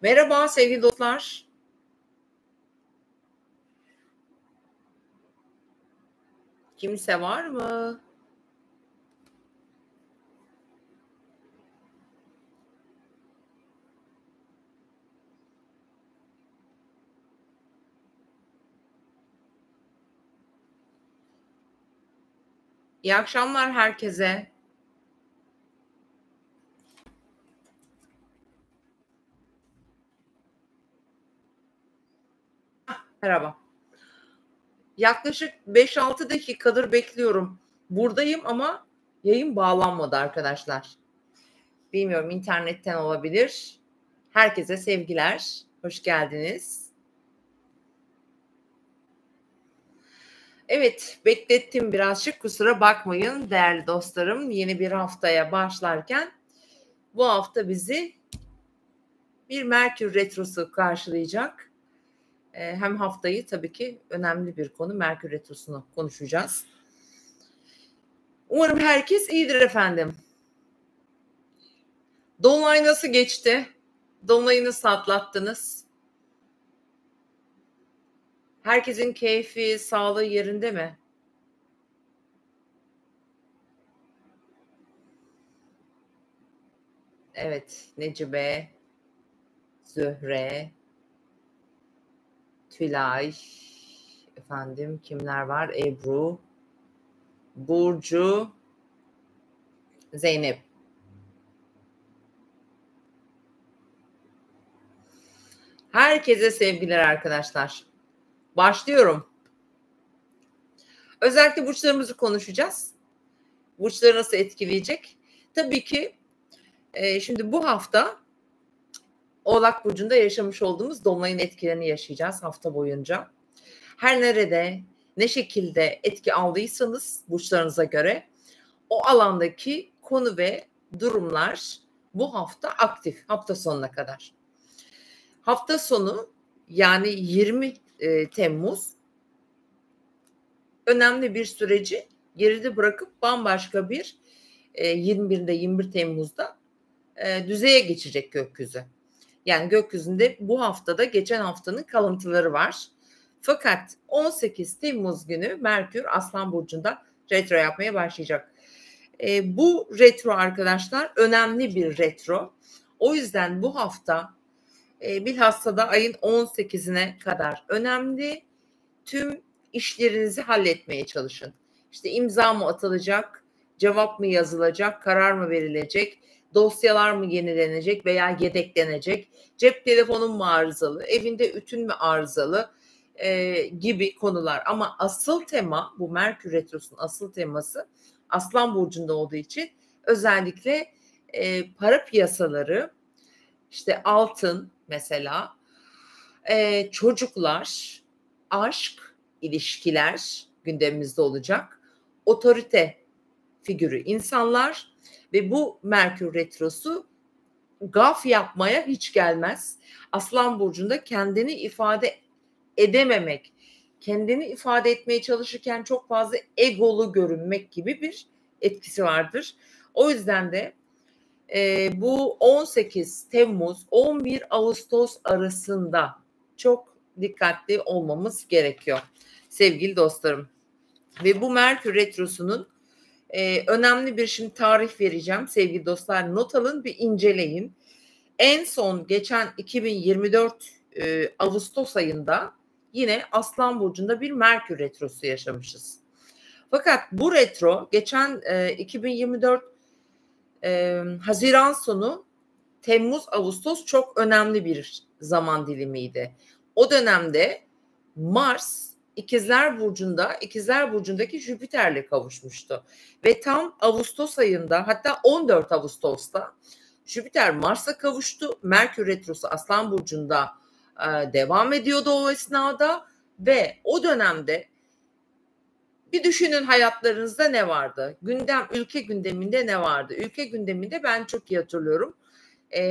Merhaba sevgili dostlar. Kimse var mı? İyi akşamlar herkese. Merhaba. Yaklaşık 5-6 dakikadır bekliyorum. Buradayım ama yayın bağlanmadı arkadaşlar. Bilmiyorum, internetten olabilir. Herkese sevgiler. Hoş geldiniz. Evet, beklettim birazcık. Kusura bakmayın değerli dostlarım. Yeni bir haftaya başlarken bu hafta bizi bir Merkür Retrosu karşılayacak. Hem haftayı tabii ki önemli bir konu Merkür Retrosu'nu konuşacağız. Umarım herkes iyidir efendim. Dolunay nasıl geçti? Dolunay'ı nasıl atlattınız? Herkesin keyfi, sağlığı yerinde mi? Evet, Necibe, Zühre, Tülay, efendim kimler var? Ebru, Burcu, Zeynep. Herkese sevgiler arkadaşlar. Başlıyorum. Özellikle burçlarımızı konuşacağız. Burçları nasıl etkileyecek? Tabii ki şimdi bu hafta Oğlak Burcu'nda yaşamış olduğumuz dolunayın etkilerini yaşayacağız hafta boyunca. Her nerede, ne şekilde etki aldıysanız burçlarınıza göre o alandaki konu ve durumlar bu hafta aktif, hafta sonuna kadar. Hafta sonu yani 20 Temmuz önemli bir süreci geride bırakıp bambaşka bir 21'inde 21 Temmuz'da düzeye geçecek gökyüzü. Yani gökyüzünde bu haftada geçen haftanın kalıntıları var. Fakat 18 Temmuz günü Merkür Aslan Burcu'nda retro yapmaya başlayacak. Bu retro arkadaşlar önemli bir retro. O yüzden bu hafta bilhassa da ayın 18'ine kadar önemli. Tüm işlerinizi halletmeye çalışın. İşte imza mı atılacak, cevap mı yazılacak, karar mı verilecek, dosyalar mı yenilenecek veya yedeklenecek, cep telefonun mu arızalı, evinde ütün mü arızalı gibi konular. Ama asıl tema, bu Merkür Retrosu'nun asıl teması Aslan Burcu'nda olduğu için özellikle para piyasaları, işte altın mesela, çocuklar, aşk, ilişkiler gündemimizde olacak. Otorite figürü insanlar ve bu Merkür Retrosu gaf yapmaya hiç gelmez. Aslan Burcu'nda kendini ifade edememek, kendini ifade etmeye çalışırken çok fazla egolu görünmek gibi bir etkisi vardır. O yüzden de bu 18 Temmuz 11 Ağustos arasında çok dikkatli olmamız gerekiyor sevgili dostlarım. Ve bu Merkür Retrosu'nun önemli bir şimdi tarih vereceğim sevgili dostlar, not alın, bir inceleyin. En son geçen 2024 Ağustos ayında yine Aslan Burcu'nda bir Merkür Retrosu yaşamışız. Fakat bu retro geçen 2024 Haziran sonu Temmuz Ağustos çok önemli bir zaman dilimiydi. O dönemde Mars İkizler Burcu'ndaki Jüpiter'le kavuşmuştu. Ve tam Ağustos ayında, hatta 14 Ağustos'ta Jüpiter Mars'a kavuştu. Merkür Retrosu Aslan Burcu'nda devam ediyordu o esnada ve o dönemde bir düşünün, hayatlarınızda ne vardı? Ülke gündeminde ne vardı? Ülke gündeminde ben çok iyi hatırlıyorum.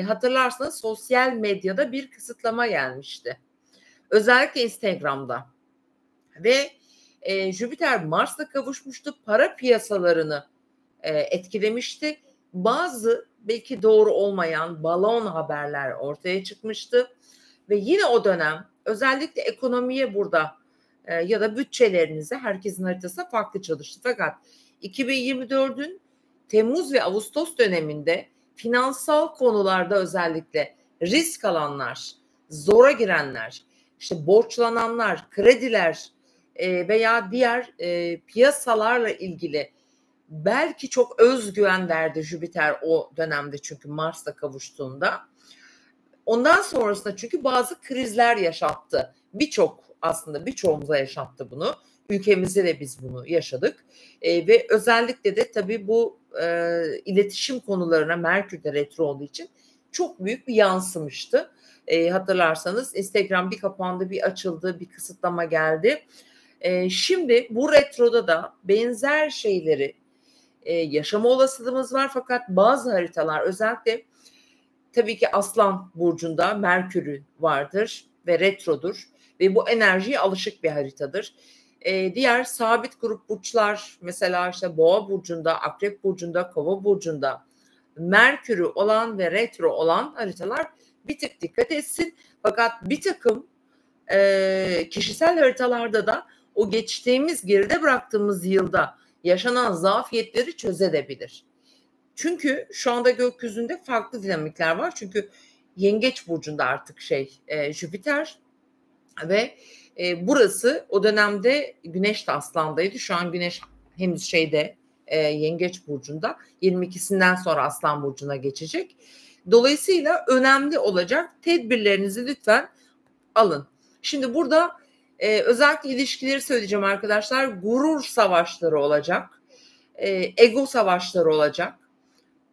Hatırlarsanız sosyal medyada bir kısıtlama gelmişti. Özellikle Instagram'da. Ve Jüpiter Mars'la kavuşmuştu. Para piyasalarını etkilemişti. Bazı belki doğru olmayan balon haberler ortaya çıkmıştı ve yine o dönem özellikle ekonomiye burada ya da bütçelerinize herkesin haritası farklı çalıştı. Fakat 2024'ün Temmuz ve Ağustos döneminde finansal konularda özellikle risk alanlar, zora girenler, işte borçlananlar, krediler veya diğer piyasalarla ilgili belki çok özgüven derdi Jüpiter o dönemde çünkü Mars'la kavuştuğunda. Ondan sonrasında çünkü bazı krizler yaşattı. Aslında birçoğumuza yaşattı bunu. Ülkemizde de biz bunu yaşadık. Ve özellikle de tabii bu iletişim konularına Merkür'de retro olduğu için çok büyük bir yansımıştı. Hatırlarsanız Instagram bir kapandı, bir açıldı, bir kısıtlama geldi. Şimdi bu retroda da benzer şeyleri yaşama olasılığımız var. Fakat bazı haritalar özellikle tabii ki Aslan burcunda Merkür'ü vardır ve retrodur ve bu enerjiye alışık bir haritadır. Diğer sabit grup burçlar mesela işte Boğa burcunda, Akrep burcunda, Kova burcunda Merkür'ü olan ve retro olan haritalar bir tık dikkat etsin. Fakat bir takım kişisel haritalarda da o geçtiğimiz geride bıraktığımız yılda yaşanan zafiyetleri çözebilir. Çünkü şu anda gökyüzünde farklı dinamikler var. Çünkü Yengeç burcunda artık Jüpiter ve burası o dönemde Güneş de Aslan'daydı. Şu an Güneş henüz Yengeç burcunda. 22'sinden sonra Aslan burcuna geçecek. Dolayısıyla önemli olacak. Tedbirlerinizi lütfen alın. Şimdi burada özellikle ilişkileri söyleyeceğim arkadaşlar. Gurur savaşları olacak. Ego savaşları olacak.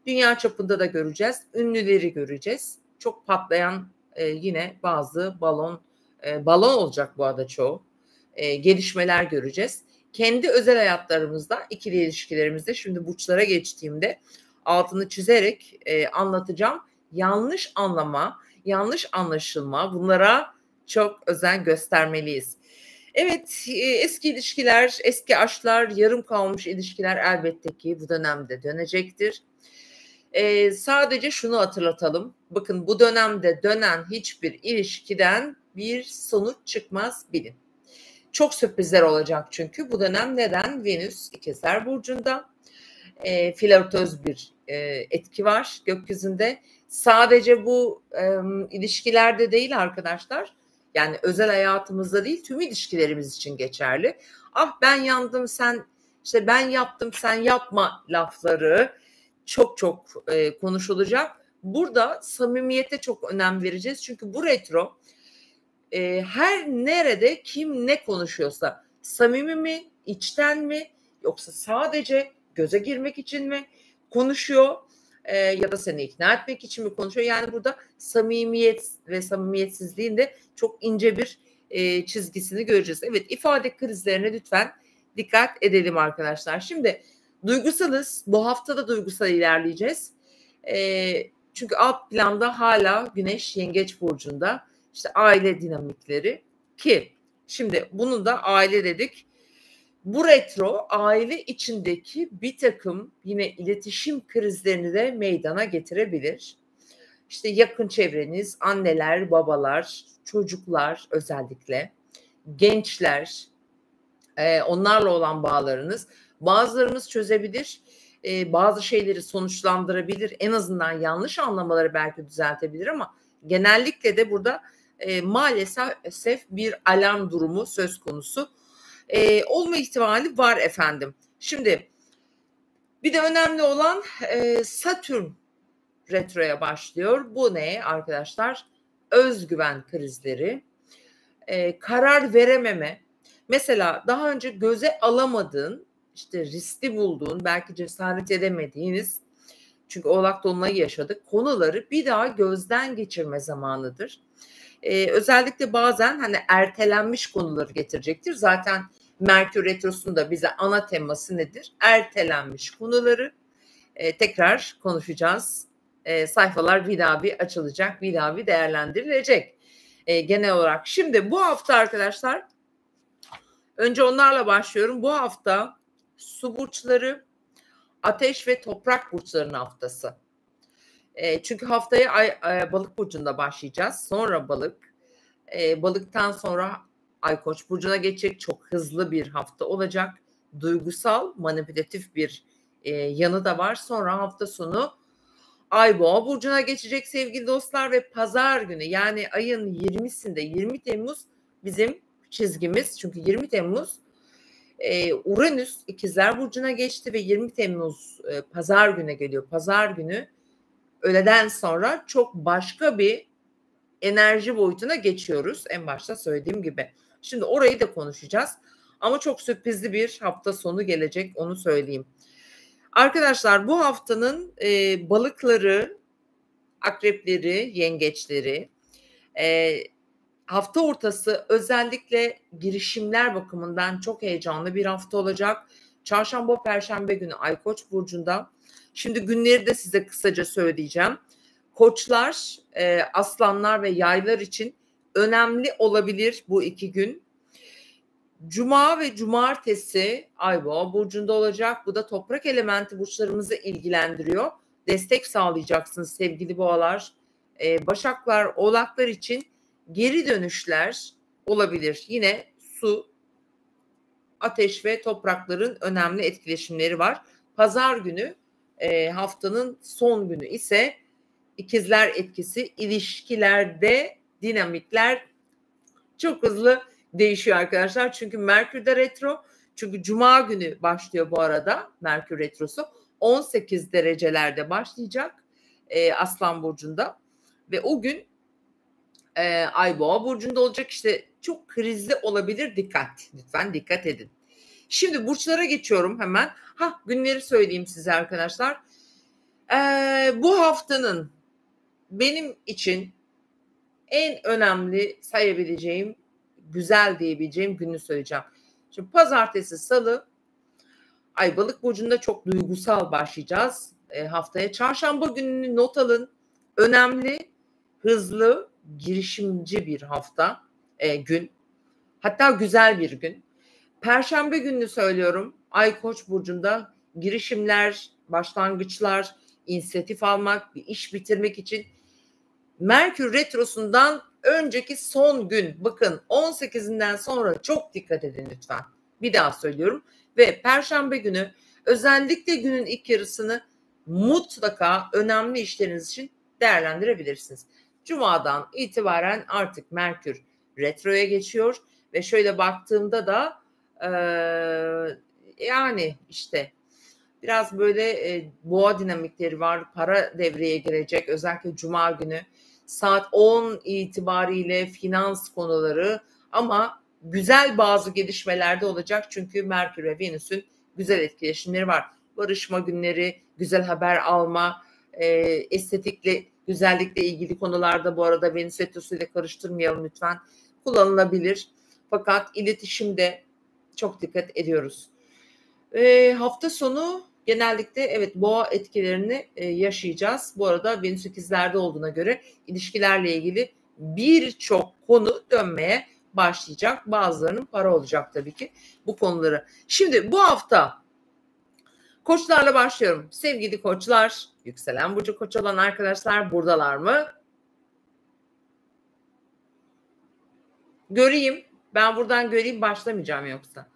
Dünya çapında da göreceğiz. Ünlüleri göreceğiz. Çok patlayan yine bazı balon olacak bu arada çoğu. Gelişmeler göreceğiz. Kendi özel hayatlarımızda, ikili ilişkilerimizde şimdi burçlara geçtiğimde altını çizerek anlatacağım. Yanlış anlama, yanlış anlaşılma bunlara çok özen göstermeliyiz. Evet, eski ilişkiler, eski aşklar, yarım kalmış ilişkiler elbette ki bu dönemde dönecektir. Sadece şunu hatırlatalım. Bakın bu dönemde dönen hiçbir ilişkiden bir sonuç çıkmaz bilin. Çok sürprizler olacak çünkü bu dönem neden? Venüs İkizler Burcu'nda flörtöz bir etki var gökyüzünde. Sadece bu ilişkilerde değil arkadaşlar. Yani özel hayatımızda değil tüm ilişkilerimiz için geçerli. Ah ben yandım ben yaptım sen yapma lafları çok konuşulacak. Burada samimiyete çok önem vereceğiz. Çünkü bu retro her nerede kim ne konuşuyorsa samimi mi, içten mi yoksa sadece göze girmek için mi konuşuyor ya da seni ikna etmek için mi konuşuyor? Yani burada samimiyet ve samimiyetsizliğin de çok ince bir çizgisini göreceğiz. Evet ifade krizlerine lütfen dikkat edelim arkadaşlar. Şimdi duygusalız. Bu hafta da duygusal ilerleyeceğiz. Çünkü alt planda hala Güneş Yengeç Burcu'nda işte aile dinamikleri ki şimdi bunu da aile dedik. Bu retro aile içindeki bir takım yine iletişim krizlerini de meydana getirebilir. İşte yakın çevreniz, anneler, babalar, çocuklar özellikle, gençler, onlarla olan bağlarınız. Bazılarımız çözebilir, bazı şeyleri sonuçlandırabilir, en azından yanlış anlamaları belki düzeltebilir ama genellikle de burada maalesef bir alarm durumu söz konusu olma ihtimali var efendim. Şimdi bir de önemli olan Satürn retroya başlıyor. Bu ne arkadaşlar? Özgüven krizleri, karar verememe. Mesela daha önce göze alamadığın, işte riskli bulduğun, belki cesaret edemediğiniz, çünkü Oğlak Dolunay'ı yaşadık, konuları bir daha gözden geçirme zamanıdır. Özellikle bazen hani ertelenmiş konuları getirecektir. Zaten Merkür Retrosu'nda bize ana teması nedir? Ertelenmiş konuları tekrar konuşacağız. Sayfalar bir daha bir açılacak, bir daha bir değerlendirilecek genel olarak. Şimdi bu hafta arkadaşlar önce onlarla başlıyorum. Bu hafta su burçları, ateş ve toprak burçlarının haftası. Çünkü haftaya Balık burcunda başlayacağız. Sonra Balık, Balıktan sonra Ay Koç burcuna geçecek. Çok hızlı bir hafta olacak. Duygusal, manipülatif bir yanı da var. Sonra hafta sonu Ay Boğa burcuna geçecek sevgili dostlar ve pazar günü, yani ayın 20'sinde, 20 Temmuz bizim çizgimiz. Çünkü 20 Temmuz Uranüs İkizler burcuna geçti ve 20 Temmuz pazar günü geliyor. Pazar günü öğleden sonra çok başka bir enerji boyutuna geçiyoruz. En başta söylediğim gibi. Şimdi orayı da konuşacağız. Ama çok sürprizli bir hafta sonu gelecek, onu söyleyeyim. Arkadaşlar, bu haftanın balıkları, akrepleri, yengeçleri, hafta ortası özellikle girişimler bakımından çok heyecanlı bir hafta olacak. Çarşamba, Perşembe günü Ay Koç burcunda. Şimdi günleri de size kısaca söyleyeceğim. Koçlar, aslanlar ve yaylar için önemli olabilir bu 2 gün. Cuma ve cumartesi Ay Boğa burcunda olacak. Bu da toprak elementi burçlarımızı ilgilendiriyor. Destek sağlayacaksınız sevgili boğalar. Başaklar, oğlaklar için geri dönüşler olabilir. Yine su, ateş ve toprakların önemli etkileşimleri var. Pazar günü haftanın son günü ise ikizler etkisi, ilişkilerde dinamikler çok hızlı değişiyor arkadaşlar. Çünkü Merkür de retro. Çünkü Cuma günü başlıyor bu arada Merkür retrosu. 18 derecelerde başlayacak Aslan burcunda. Ve o gün Ay Boğa burcunda olacak. İşte çok krizli olabilir, dikkat. Lütfen dikkat edin. Şimdi burçlara geçiyorum hemen. Günleri söyleyeyim size arkadaşlar. Bu haftanın benim için en önemli sayabileceğim, güzel diyebileceğim günü söyleyeceğim. Şimdi pazartesi, salı Ay Balık burcunda çok duygusal başlayacağız haftaya. Çarşamba gününü not alın. Önemli, hızlı, girişimci bir hafta, gün. Hatta güzel bir gün. Perşembe gününü söylüyorum. Ay Koç burcunda girişimler, başlangıçlar, inisiyatif almak, bir iş bitirmek için Merkür retrosundan önceki son gün, bakın 18'inden sonra çok dikkat edin lütfen. Bir daha söylüyorum. Ve Perşembe günü özellikle günün ilk yarısını mutlaka önemli işleriniz için değerlendirebilirsiniz. Cuma'dan itibaren artık Merkür retroya geçiyor ve şöyle baktığımda da yani işte biraz böyle boğa dinamikleri var. Para devreye girecek. Özellikle Cuma günü saat 10 itibariyle finans konuları, ama güzel bazı gelişmeler de olacak. Çünkü Merkür ve Venüs'ün güzel etkileşimleri var. Barışma günleri, güzel haber alma, estetikle, güzellikle ilgili konularda bu arada Venüs retrosu ile karıştırmayalım lütfen. Kullanılabilir. Fakat iletişimde çok dikkat ediyoruz. Hafta sonu genellikle evet boğa etkilerini yaşayacağız. Bu arada Venüs ikizlerde olduğuna göre ilişkilerle ilgili birçok konu dönmeye başlayacak. Bazılarının para olacak tabii ki bu konuları. Şimdi bu hafta koçlarla başlıyorum. Sevgili koçlar, yükselen burcu koç olan arkadaşlar buradalar mı? Göreyim. Ben buradan göreyim, başlamayacağım yoksa.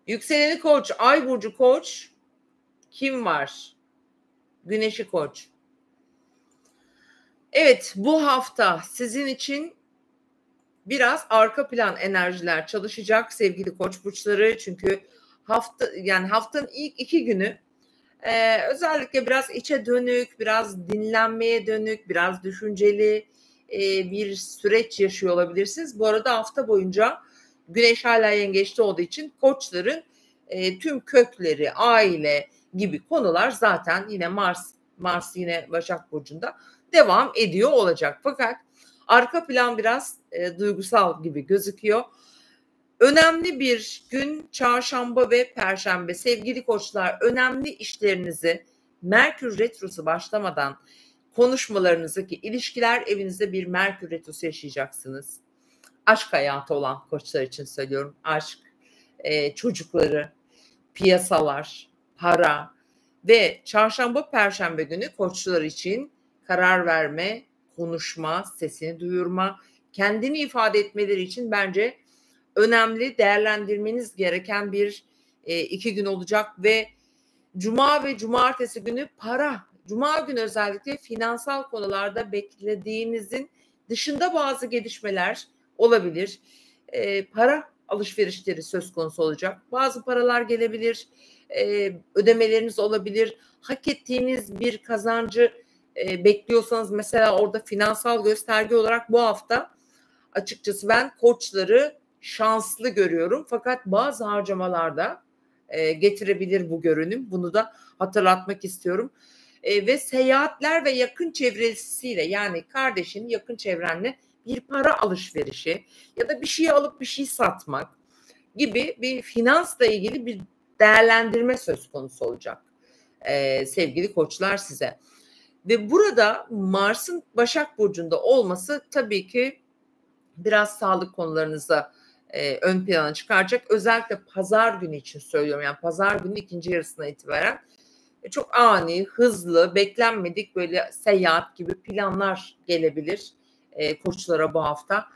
Yükseleni Koç, Ay burcu Koç. Kim var? Güneşi Koç. Evet, bu hafta sizin için biraz arka plan enerjiler çalışacak sevgili Koç burçları. Çünkü haftanın ilk 2 günü özellikle biraz içe dönük, biraz dinlenmeye dönük, biraz düşünceli bir süreç yaşıyor olabilirsiniz. Bu arada hafta boyunca Güneş hala yengeçte olduğu için koçların tüm kökleri, aile gibi konular zaten yine Mars yine Başak burcunda devam ediyor olacak. Fakat arka plan biraz duygusal gibi gözüküyor. Önemli bir gün çarşamba ve perşembe. Sevgili koçlar, önemli işlerinizi Merkür retrosu başlamadan konuşmalarınızı, ki ilişkiler evinizde bir Merkür retrosu yaşayacaksınız. Aşk hayatı olan koçlar için söylüyorum. Aşk, çocukları, piyasalar, para, Ve çarşamba, perşembe günü koçlar için karar verme, konuşma, sesini duyurma, kendini ifade etmeleri için bence önemli, değerlendirmeniz gereken bir 2 gün olacak ve cuma ve cumartesi günü para, cuma günü özellikle finansal konularda beklediğinizin dışında bazı gelişmeler olabilir. Para alışverişleri söz konusu olacak. Bazı paralar gelebilir, ödemeleriniz olabilir. Hak ettiğiniz bir kazancı bekliyorsanız mesela orada finansal gösterge olarak bu hafta açıkçası ben koçları şanslı görüyorum. Fakat bazı harcamalarda getirebilir bu görünüm. Bunu da hatırlatmak istiyorum. Ve seyahatler ve yakın çevresiyle, yani kardeşin, yakın çevrenle bir para alışverişi ya da bir şey alıp bir şey satmak gibi bir finansla ilgili bir değerlendirme söz konusu olacak sevgili koçlar size. Ve burada Mars'ın Başak Burcu'nda olması tabii ki biraz sağlık konularınıza ön plana çıkaracak. Özellikle pazar günü için söylüyorum. Yani pazar günü ikinci yarısına itibaren çok ani, hızlı, beklenmedik böyle seyahat gibi planlar gelebilir koçlara bu hafta.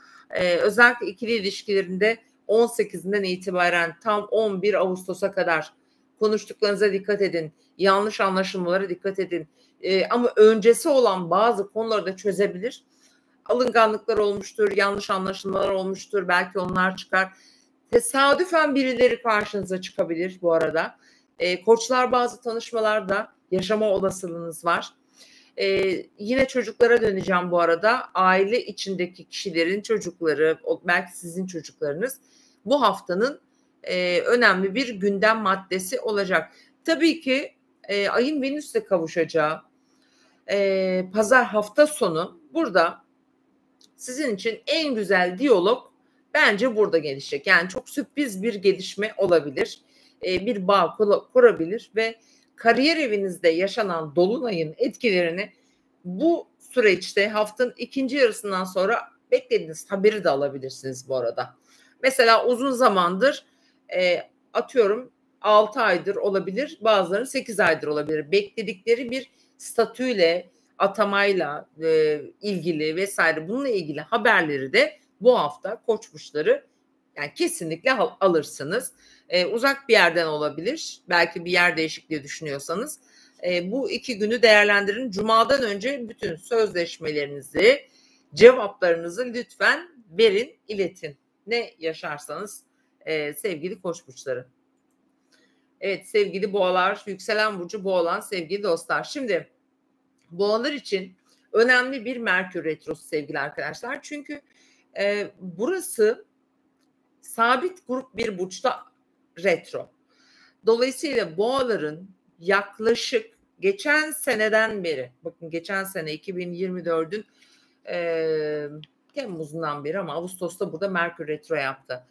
Özellikle ikili ilişkilerinde 18'inden itibaren tam 11 Ağustos'a kadar konuştuklarınıza dikkat edin. Yanlış anlaşılmalara dikkat edin. Ama öncesi olan bazı konuları da çözebilir. Alınganlıklar olmuştur, yanlış anlaşılmalar olmuştur. Belki onlar çıkar. Tesadüfen birileri karşınıza çıkabilir bu arada. Koçlar bazı tanışmalarda yaşama olasılığınız var. Yine çocuklara döneceğim bu arada. Aile içindeki kişilerin çocukları, belki sizin çocuklarınız bu haftanın önemli bir gündem maddesi olacak. Tabii ki ayın Venüs'le kavuşacağı pazar hafta sonu burada sizin için en güzel diyalog bence burada gelişecek. Yani çok sürpriz bir gelişme olabilir. Bir bağ kurabilir ve kariyer evinizde yaşanan dolunayın etkilerini bu süreçte haftanın ikinci yarısından sonra beklediğiniz haberi de alabilirsiniz bu arada. Mesela uzun zamandır atıyorum 6 aydır olabilir, bazılarının 8 aydır olabilir. Bekledikleri bir statüyle, atamayla ilgili vesaire bununla ilgili haberleri de bu hafta koç burçları yani kesinlikle alırsınız. Uzak bir yerden olabilir. Belki bir yer değişikliği düşünüyorsanız. Bu 2 günü değerlendirin. Cuma'dan önce bütün sözleşmelerinizi, cevaplarınızı lütfen verin, iletin. Ne yaşarsanız sevgili koç burçları. Evet sevgili boğalar, yükselen burcu boğa sevgili dostlar. Şimdi boğalar için önemli bir Merkür Retrosu sevgili arkadaşlar. Çünkü burası sabit grup bir burçta retro. Dolayısıyla boğaların yaklaşık geçen seneden beri, bakın geçen sene 2024'ün Temmuz'undan beri ama Ağustos'ta burada Merkür retro yaptı.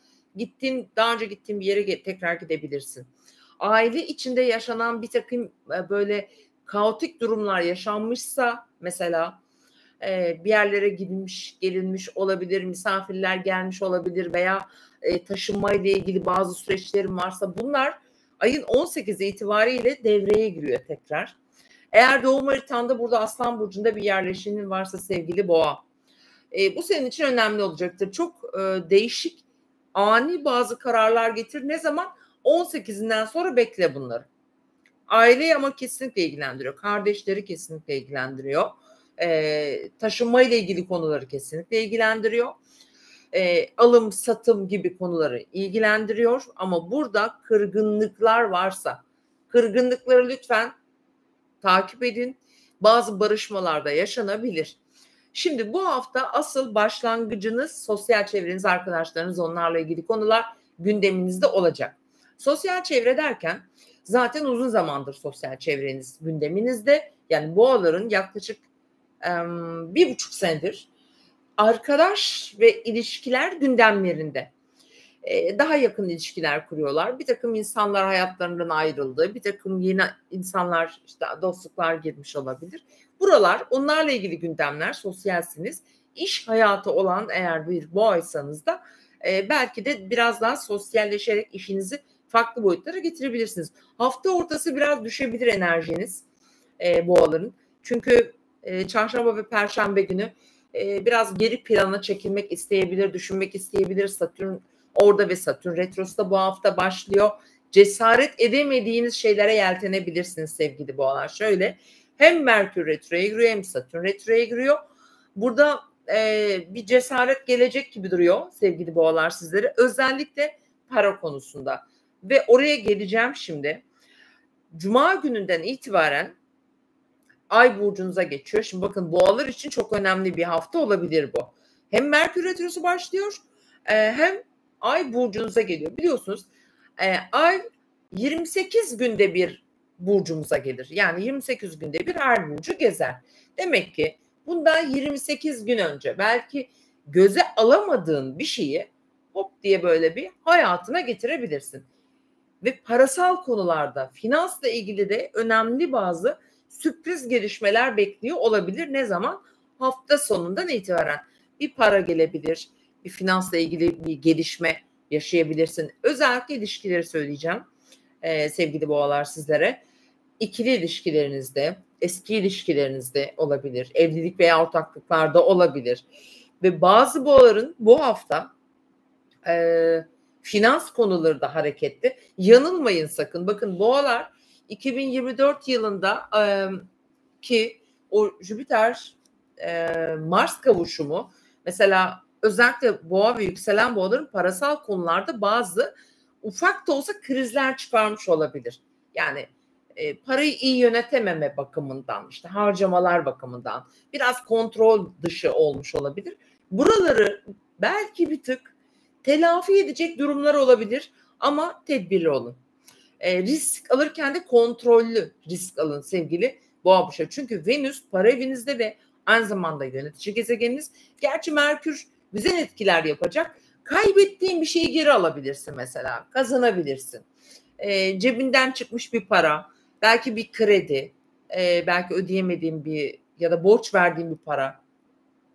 Daha önce gittiğin bir yere tekrar gidebilirsin. Aile içinde yaşanan bir takım böyle kaotik durumlar yaşanmışsa mesela bir yerlere gelinmiş olabilir, misafirler gelmiş olabilir veya taşınmayla ilgili bazı süreçlerin varsa bunlar ayın 18'i itibariyle devreye giriyor tekrar. Eğer doğum haritanda burada Aslan Burcu'nda bir yerleşinin varsa sevgili boğa, bu senin için önemli olacaktır. Çok değişik, ani bazı kararlar getir. Ne zaman? 18'inden sonra bekle bunları. Aileyi ama kesinlikle ilgilendiriyor. Kardeşleri kesinlikle ilgilendiriyor. Taşınma ile ilgili konuları kesinlikle ilgilendiriyor. Alım, satım gibi konuları ilgilendiriyor. Ama burada kırgınlıklar varsa, kırgınlıkları lütfen takip edin. Bazı barışmalarda yaşanabilir. Şimdi bu hafta asıl başlangıcınız sosyal çevreniz, arkadaşlarınız, onlarla ilgili konular gündeminizde olacak. Sosyal çevre derken zaten uzun zamandır sosyal çevreniz gündeminizde. Yani boğaların yaklaşık 1,5 senedir arkadaş ve ilişkiler gündemlerinde. Daha yakın ilişkiler kuruyorlar. Bir takım insanlar hayatlarından ayrıldı. Bir takım yeni insanlar, işte dostluklar girmiş olabilir. Buralar onlarla ilgili gündemler, sosyalsiniz. İş hayatı olan eğer bir boğaysanız da belki de biraz daha sosyalleşerek işinizi farklı boyutlara getirebilirsiniz. Hafta ortası biraz düşebilir enerjiniz boğaların. Çünkü çarşamba ve perşembe günü biraz geri plana çekilmek isteyebilir, düşünmek isteyebilir. Satürn orada ve Satürn retrosu da bu hafta başlıyor. Cesaret edemediğiniz şeylere yeltenebilirsiniz sevgili boğalar. Şöyle, hem Merkür retroya giriyor hem Satürn retroya giriyor. Burada bir cesaret gelecek gibi duruyor sevgili boğalar sizlere. Özellikle para konusunda. Ve oraya geleceğim şimdi. Cuma gününden itibaren Ay burcunuza geçiyor. Şimdi bakın, boğalar için çok önemli bir hafta olabilir bu. Hem Merkür retrosu başlıyor hem Ay burcunuza geliyor. Biliyorsunuz Ay 28 günde bir burcumuza gelir. Yani 28 günde bir her burcu gezer. Demek ki bundan 28 gün önce belki göze alamadığın bir şeyi hop diye böyle bir hayatına getirebilirsin. Ve parasal konularda, finansla ilgili de önemli bazı sürpriz gelişmeler bekliyor olabilir. Ne zaman? Hafta sonundan itibaren bir para gelebilir, bir finansla ilgili bir gelişme yaşayabilirsin. Özellikle ilişkileri söyleyeceğim sevgili boğalar sizlere. İkili ilişkilerinizde, eski ilişkilerinizde olabilir, evlilik veya ortaklıklarda olabilir. Ve bazı boğaların bu hafta finans konuları da hareketli. Yanılmayın sakın. Bakın, boğalar 2024 yılında ki o Jüpiter Mars kavuşumu, mesela özellikle boğa ve yükselen boğaların parasal konularda bazı ufak da olsa krizler çıkarmış olabilir. Yani parayı iyi yönetememe bakımından, işte harcamalar bakımından biraz kontrol dışı olmuş olabilir. Buraları belki bir tık telafi edecek durumlar olabilir ama tedbirli olun. Risk alırken de kontrollü risk alın sevgili boğa burçları. Çünkü Venüs para evinizde ve aynı zamanda yönetici gezegeniniz. Gerçi Merkür güzel etkiler yapacak. Kaybettiğin bir şeyi geri alabilirsin mesela. Kazanabilirsin. Cebinden çıkmış bir para, belki bir kredi, belki ödeyemediğin bir ya da borç verdiğin bir para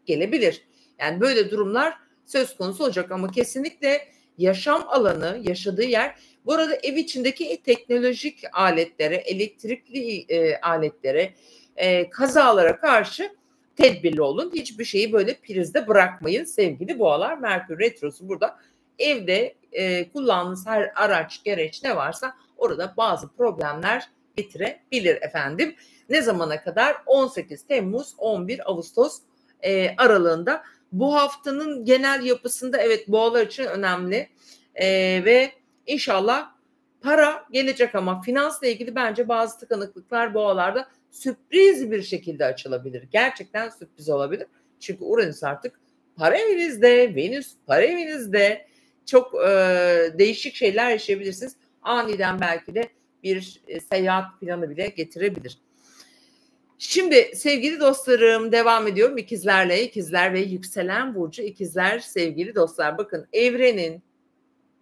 gelebilir. Yani böyle durumlar söz konusu olacak ama kesinlikle yaşam alanı, yaşadığı yer, bu arada ev içindeki teknolojik aletlere, elektrikli aletlere, kazalara karşı tedbirli olun. Hiçbir şeyi böyle prizde bırakmayın sevgili boğalar. Merkür retrosu burada. Evde kullandığınız her araç, gereç ne varsa orada bazı problemler getirebilir efendim. Ne zamana kadar? 18 Temmuz 11 Ağustos aralığında. Bu haftanın genel yapısında evet boğalar için önemli ve inşallah para gelecek ama finansla ilgili bence bazı tıkanıklıklar boğalarda sürpriz bir şekilde açılabilir. Gerçekten sürpriz olabilir. Çünkü Uranüs artık para evinizde, Venüs para evinizde, çok değişik şeyler yaşayabilirsiniz. Aniden belki de bir seyahat planı bile getirebilir. Şimdi sevgili dostlarım, devam ediyorum ikizlerle. İkizler ve yükselen burcu ikizler sevgili dostlar. Bakın, evrenin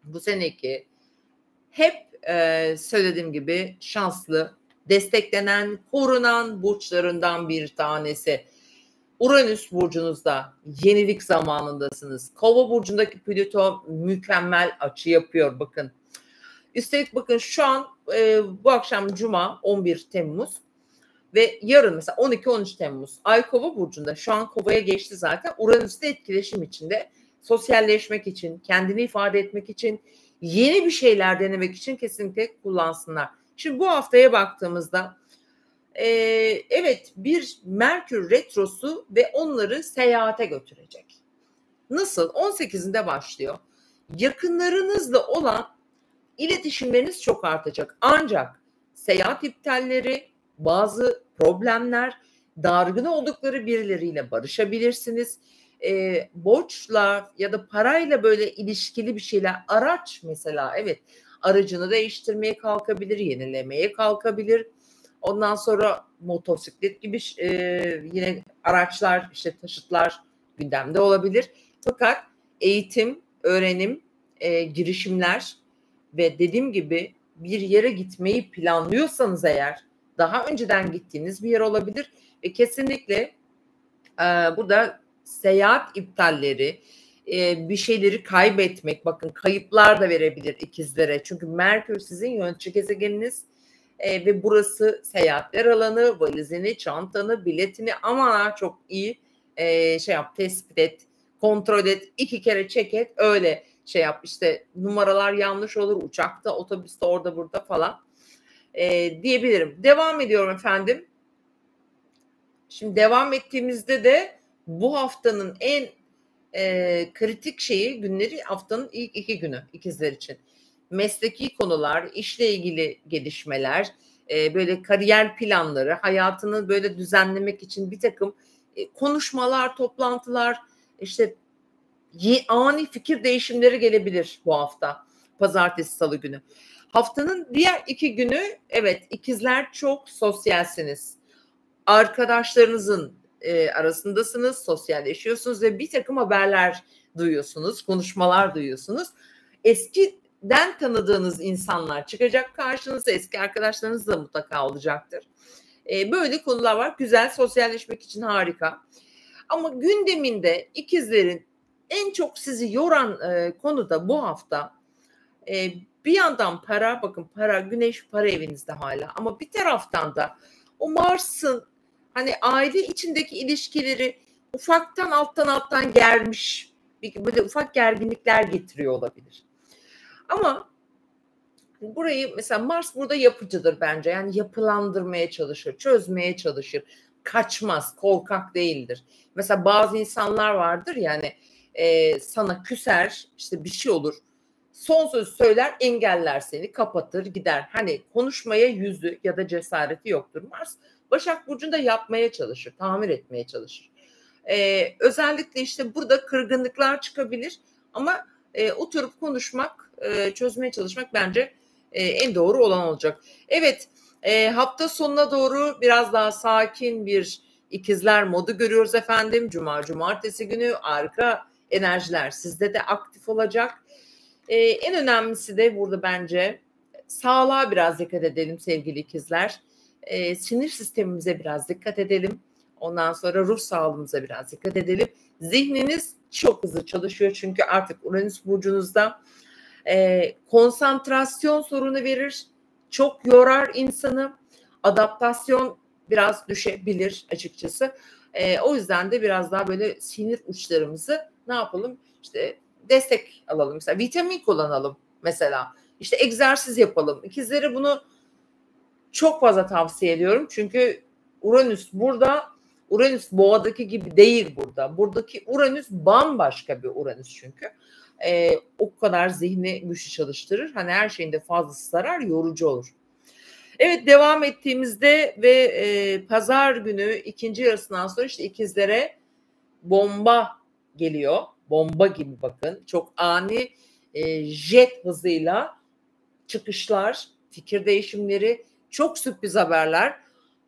bu seneki hep söylediğim gibi şanslı, desteklenen, korunan burçlarından bir tanesi. Uranüs burcunuzda yenilik zamanındasınız. Kova burcundaki Plüto mükemmel açı yapıyor bakın. Üstelik bakın şu an bu akşam Cuma 11 Temmuz ve yarın mesela 12-13 Temmuz Ay Kova burcunda, şu an Kova'ya geçti zaten. Uranüs'te etkileşim içinde, sosyalleşmek için, kendini ifade etmek için, yeni bir şeyler denemek için kesinlikle kullansınlar. Şimdi bu haftaya baktığımızda evet, bir Merkür retrosu ve onları seyahate götürecek. Nasıl? 18'inde başlıyor. Yakınlarınızla olan iletişimleriniz çok artacak. Ancak seyahat iptalleri, bazı problemler, dargın oldukları birileriyle barışabilirsiniz. Borçla ya da parayla böyle ilişkili bir şeyler, araç mesela, evet, aracını değiştirmeye kalkabilir, yenilemeye kalkabilir. Ondan sonra motosiklet gibi yine araçlar, işte taşıtlar gündemde olabilir. Fakat eğitim, öğrenim, girişimler ve dediğim gibi bir yere gitmeyi planlıyorsanız eğer, daha önceden gittiğiniz bir yer olabilir ve kesinlikle burada seyahat iptalleri, bir şeyleri kaybetmek, bakın kayıplar da verebilir ikizlere. Çünkü Merkür sizin yönetici gezegeniniz ve burası seyahatler alanı, valizini, çantanı, biletini aman çok iyi şey yap, tespit et, kontrol et, 2 kere check et, öyle şey yap. İşte numaralar yanlış olur, uçakta, otobüste, orada burada falan diyebilirim. Devam ediyorum efendim. Şimdi devam ettiğimizde de bu haftanın en kritik şeyi, günleri haftanın ilk 2 günü ikizler için. Mesleki konular, işle ilgili gelişmeler, böyle kariyer planları, hayatını böyle düzenlemek için bir takım konuşmalar, toplantılar, işte ani fikir değişimleri gelebilir bu hafta. Pazartesi, salı günü. Haftanın diğer 2 günü, evet, ikizler çok sosyalsiniz. Arkadaşlarınızın arasındasınız, sosyalleşiyorsunuz ve bir takım haberler duyuyorsunuz, konuşmalar duyuyorsunuz. Eskiden tanıdığınız insanlar çıkacak karşınıza, eski arkadaşlarınız da mutlaka olacaktır. Böyle konular var. Güzel, sosyalleşmek için harika. Ama gündeminde ikizlerin en çok sizi yoran konu da bu hafta bir yandan para, bakın para, Güneş para evinizde hala, ama bir taraftan da o Mars'ın hani aile içindeki ilişkileri ufaktan alttan germiş, böyle ufak gerginlikler getiriyor olabilir. Ama burayı mesela Mars burada yapıcıdır bence. Yani yapılandırmaya çalışır, çözmeye çalışır. Kaçmaz, korkak değildir. Mesela bazı insanlar vardır yani sana küser, işte bir şey olur. Son söz söyler, engeller seni, kapatır, gider. Hani konuşmaya yüzü ya da cesareti yoktur. Mars Başak Burcu'nda yapmaya çalışır, tamir etmeye çalışır. Özellikle işte burada kırgınlıklar çıkabilir ama oturup konuşmak, çözmeye çalışmak bence en doğru olan olacak. Evet, hafta sonuna doğru biraz daha sakin bir ikizler modu görüyoruz efendim. Cumartesi günü arka enerjiler sizde de aktif olacak. En önemlisi de burada bence sağlığa biraz dikkat edelim sevgili ikizler. Sinir sistemimize biraz dikkat edelim. Ondan sonra ruh sağlığımıza biraz dikkat edelim. Zihniniz çok hızlı çalışıyor çünkü artık Uranüs burcunuzda konsantrasyon sorunu verir. Çok yorar insanı. Adaptasyon biraz düşebilir açıkçası. O yüzden de biraz daha böyle sinir uçlarımızı ne yapalım? İşte destek alalım. Mesela vitamin kullanalım mesela. İşte egzersiz yapalım. İkizlere bunu çok fazla tavsiye ediyorum. Çünkü Uranüs burada, Uranüs boğadaki gibi değil burada. Buradaki Uranüs bambaşka bir Uranüs çünkü. O kadar zihni güçlü çalıştırır. Hani her şeyin de fazlası zarar, yorucu olur. Evet, devam ettiğimizde ve pazar günü ikinci yarısından sonra işte ikizlere bomba geliyor. Bomba gibi bakın. Çok ani jet hızıyla çıkışlar, fikir değişimleri, çok sürpriz haberler.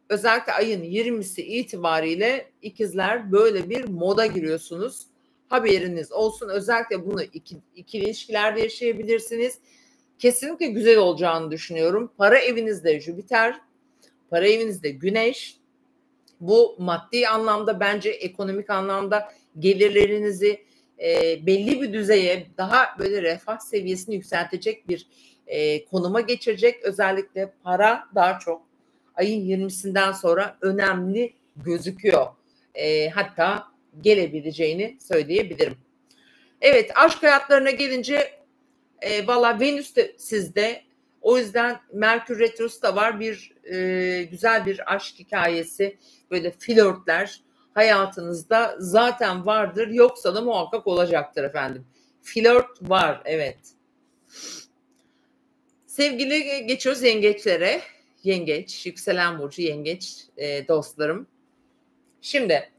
Özellikle ayın 20'si itibariyle ikizler böyle bir moda giriyorsunuz. Haberiniz olsun. Özellikle bunu ikili ilişkilerde yaşayabilirsiniz. Kesinlikle güzel olacağını düşünüyorum. Para evinizde Jüpiter, para evinizde Güneş. Bu maddi anlamda, bence ekonomik anlamda gelirlerinizi belli bir düzeye, daha böyle refah seviyesini yükseltecek bir konuma geçirecek. Özellikle para daha çok ayın 20'sinden sonra önemli gözüküyor. Hatta gelebileceğini söyleyebilirim. Evet, aşk hayatlarına gelince valla Venüs de sizde. O yüzden Merkür Retrosu da var. Güzel bir aşk hikayesi, böyle flörtler hayatınızda zaten vardır. Yoksa da muhakkak olacaktır efendim. Flört var, evet. Sevgili geçiyoruz yengeçlere. Yengeç, yükselen burcu yengeç dostlarım. Şimdi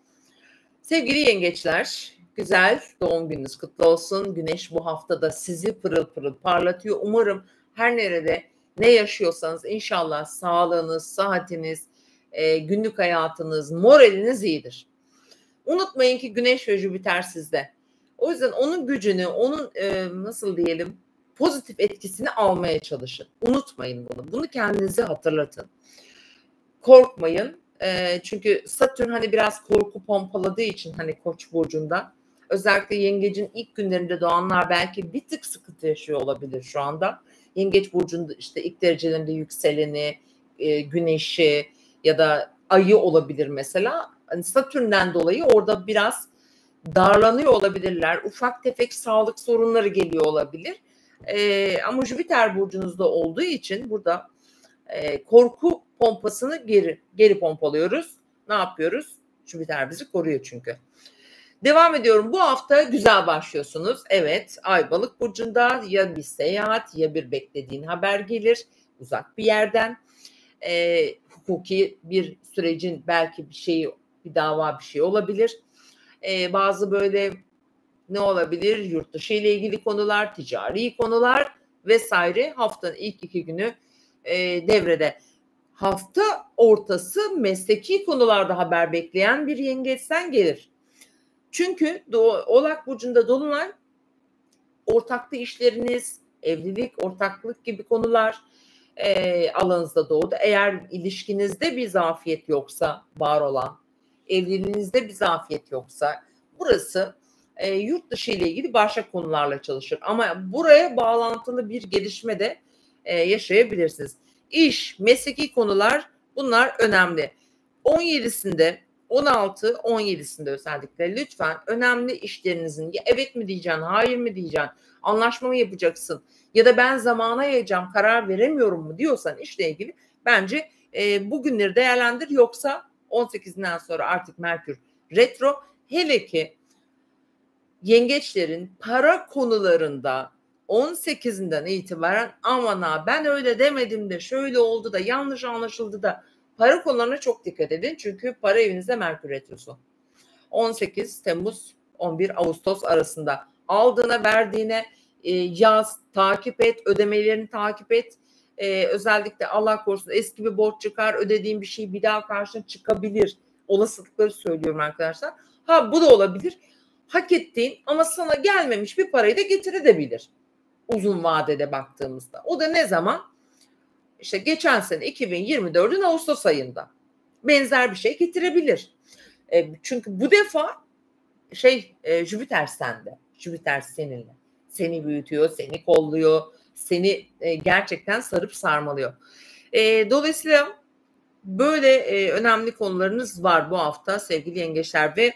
sevgili yengeçler, güzel doğum gününüz kutlu olsun. Güneş bu haftada sizi pırıl pırıl parlatıyor. Umarım her nerede ne yaşıyorsanız inşallah sağlığınız, sıhhatiniz, günlük hayatınız, moraliniz iyidir. Unutmayın ki Güneş ve Jüpiter sizde. O yüzden onun gücünü, onun nasıl diyelim, pozitif etkisini almaya çalışın. Unutmayın bunu. Bunu kendinize hatırlatın. Korkmayın. Çünkü Satürn hani biraz korku pompaladığı için hani Koç burcunda Özellikle yengecin ilk günlerinde doğanlar belki bir tık sıkıntı yaşıyor olabilir şu anda. Yengeç burcunda işte ilk derecelerinde yükseleni, güneşi ya da ayı olabilir mesela. Hani Satürn'den dolayı orada biraz darlanıyor olabilirler. Ufak tefek sağlık sorunları geliyor olabilir. Ama Jüpiter burcunuzda olduğu için burada korku pompasını geri pompalıyoruz. Ne yapıyoruz? Jüpiter bizi koruyor çünkü. Devam ediyorum. Bu hafta güzel başlıyorsunuz. Evet, Ay Balık burcunda ya bir seyahat ya bir beklediğin haber gelir uzak bir yerden. Hukuki bir sürecin belki bir dava bir şey olabilir. Bazı böyle ne olabilir? Yurt dışı ile ilgili konular, ticari konular vesaire haftanın ilk 2 günü devrede. Hafta ortası mesleki konularda haber bekleyen bir yengeçten gelir. Çünkü Oğlak burcunda dolunay ortaklı işleriniz, evlilik, ortaklık gibi konular alanınızda doğdu. Eğer ilişkinizde bir zafiyet yoksa var olan, evliliğinizde bir zafiyet yoksa burası yurt dışı ile ilgili başka konularla çalışır. Ama buraya bağlantılı bir gelişme de yaşayabilirsiniz. İş, mesleki konular bunlar önemli. 17'sinde 16-17'sinde özellikle lütfen önemli işlerinizin ya evet mi diyeceksin, hayır mı diyeceksin, anlaşma mı yapacaksın ya da ben zamana yayacağım, karar veremiyorum mu diyorsan işle ilgili bence bu günleri değerlendir. Yoksa 18'inden sonra artık Merkür retro, hele ki yengeçlerin para konularında 18'inden itibaren aman ha ben öyle demedim de şöyle oldu da yanlış anlaşıldı da para konularına çok dikkat edin. Çünkü para evinizde Merkür retrosu. 18 Temmuz 11 Ağustos arasında aldığına verdiğine yaz, takip et, ödemelerini takip et. Özellikle Allah korusun eski bir borç çıkar, ödediğin bir şey bir daha karşına çıkabilir. Olasılıkları söylüyorum arkadaşlar. Ha bu da olabilir. Hak ettiğin ama sana gelmemiş bir parayı da getirebilir uzun vadede baktığımızda. O da ne zaman? İşte geçen sene 2024'ün Ağustos ayında benzer bir şey getirebilir. Çünkü bu defa Jüpiter sende. Jüpiter seninle. Seni büyütüyor, seni kolluyor, seni gerçekten sarıp sarmalıyor. Dolayısıyla böyle önemli konularınız var bu hafta sevgili yengeçler ve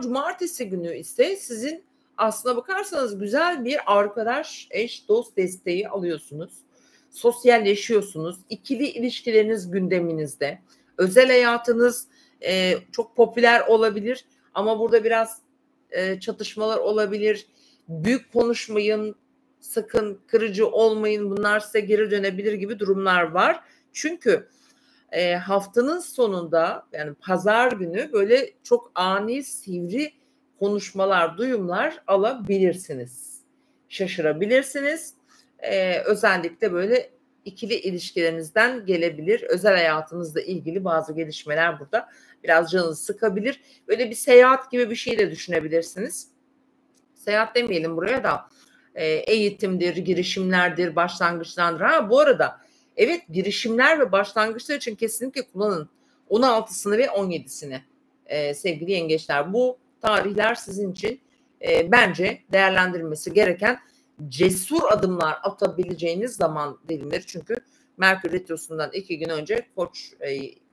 cumartesi günü ise sizin aslına bakarsanız güzel bir arkadaş, eş, dost desteği alıyorsunuz. Sosyalleşiyorsunuz. İkili ilişkileriniz gündeminizde. Özel hayatınız çok popüler olabilir ama burada biraz çatışmalar olabilir. Büyük konuşmayın, sakın kırıcı olmayın. Bunlar size geri dönebilir gibi durumlar var. Çünkü haftanın sonunda yani pazar günü böyle çok ani sivri konuşmalar, duyumlar alabilirsiniz. Şaşırabilirsiniz. Özellikle böyle ikili ilişkilerinizden gelebilir. Özel hayatınızla ilgili bazı gelişmeler burada biraz canınızı sıkabilir. Böyle bir seyahat gibi bir şey de düşünebilirsiniz. Seyahat demeyelim buraya da eğitimdir, girişimlerdir, başlangıçlardır. Ha bu arada evet girişimler ve başlangıçlar için kesinlikle kullanın 16'sını ve 17'sini sevgili yengeçler. Bu tarihler sizin için bence değerlendirilmesi gereken cesur adımlar atabileceğiniz zaman dilimleri. Çünkü Merkür Retrosu'ndan 2 gün önce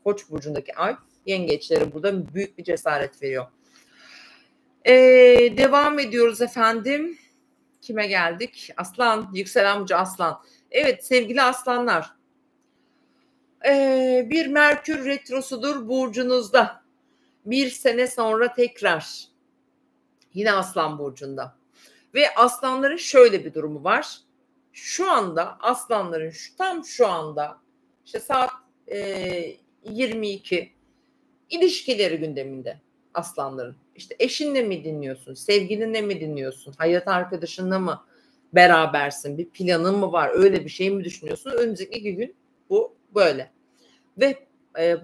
Koç burcundaki ay yengeçlere burada büyük bir cesaret veriyor. Devam ediyoruz efendim. Kime geldik? Aslan, yükselen burcu Aslan. Evet sevgili aslanlar. Bir Merkür retrosudur burcunuzda. Bir sene sonra tekrar yine Aslan burcunda. Ve aslanların şöyle bir durumu var. Şu anda aslanların tam şu anda işte saat 22 ilişkileri gündeminde aslanların. İşte eşinle mi dinliyorsun, sevgilinle mi dinliyorsun, hayat arkadaşınla mı berabersin, bir planın mı var, öyle bir şey mi düşünüyorsun? Önümüzdeki 2 gün bu böyle. Ve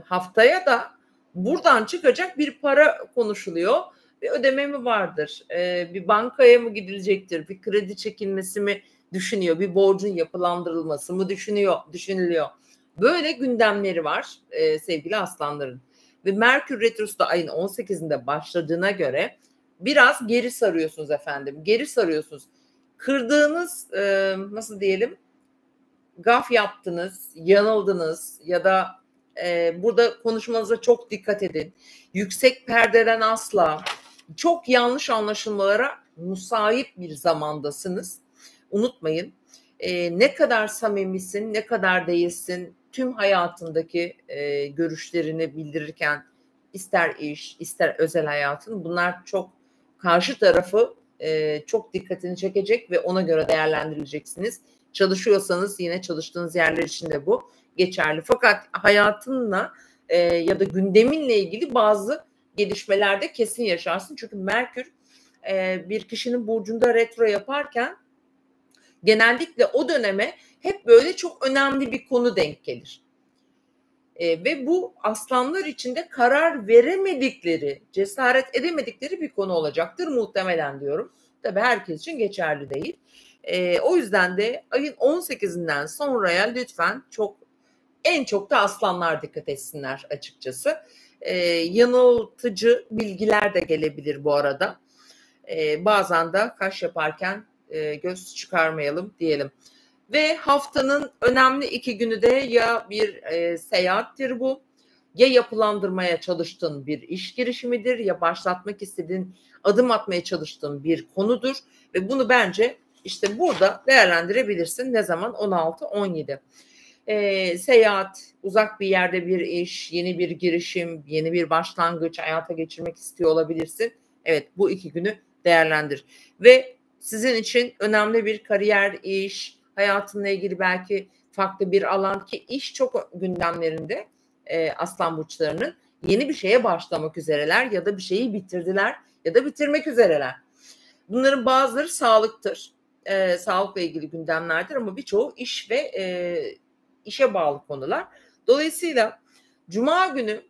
haftaya da buradan çıkacak bir para konuşuluyor. Bir ödeme mi vardır, bir bankaya mı gidilecektir, bir kredi çekilmesi mi düşünüyor, bir borcun yapılandırılması mı düşünülüyor. Böyle gündemleri var sevgili aslanların. ve Merkür Retrosu da ayın 18'inde başladığına göre biraz geri sarıyorsunuz efendim. Geri sarıyorsunuz. Kırdığınız nasıl diyelim, gaf yaptınız, yanıldınız ya da burada konuşmanıza çok dikkat edin. Yüksek perdeden asla, çok yanlış anlaşılmalara müsait bir zamandasınız. Unutmayın, ne kadar samimisin, ne kadar değilsin, tüm hayatındaki görüşlerini bildirirken ister iş, ister özel hayatın, bunlar çok karşı tarafı çok dikkatini çekecek ve ona göre değerlendirileceksiniz. Çalışıyorsanız yine çalıştığınız yerler için de bu geçerli. Fakat hayatınla ya da gündeminle ilgili bazı gelişmelerde kesin yaşarsın. Çünkü Merkür bir kişinin burcunda retro yaparken genellikle o döneme hep böyle çok önemli bir konu denk gelir. Ve bu aslanlar için de karar veremedikleri, cesaret edemedikleri bir konu olacaktır muhtemelen diyorum. Tabii herkes için geçerli değil. O yüzden de ayın 18'inden sonraya lütfen en çok da aslanlar dikkat etsinler açıkçası. Yanıltıcı bilgiler de gelebilir bu arada. Bazen de kaş yaparken göz çıkarmayalım diyelim. Ve haftanın önemli 2 günü de ya bir seyahattir bu, ya yapılandırmaya çalıştığın bir iş girişimidir, ya başlatmak istediğin, adım atmaya çalıştığın bir konudur. Ve bunu bence işte burada değerlendirebilirsin. Ne zaman? 16-17. Seyahat, uzak bir yerde bir iş, yeni bir girişim, yeni bir başlangıç hayata geçirmek istiyor olabilirsin. Evet, bu 2 günü değerlendir. Ve sizin için önemli bir kariyer, iş, hayatınla ilgili belki farklı bir alan, ki iş çok gündemlerinde aslan burçlarının, yeni bir şeye başlamak üzereler ya da bir şeyi bitirdiler ya da bitirmek üzereler. Bunların bazıları sağlıktır. Sağlıkla ilgili gündemlerdir ama birçoğu iş ve işe bağlı konular. Dolayısıyla Cuma günü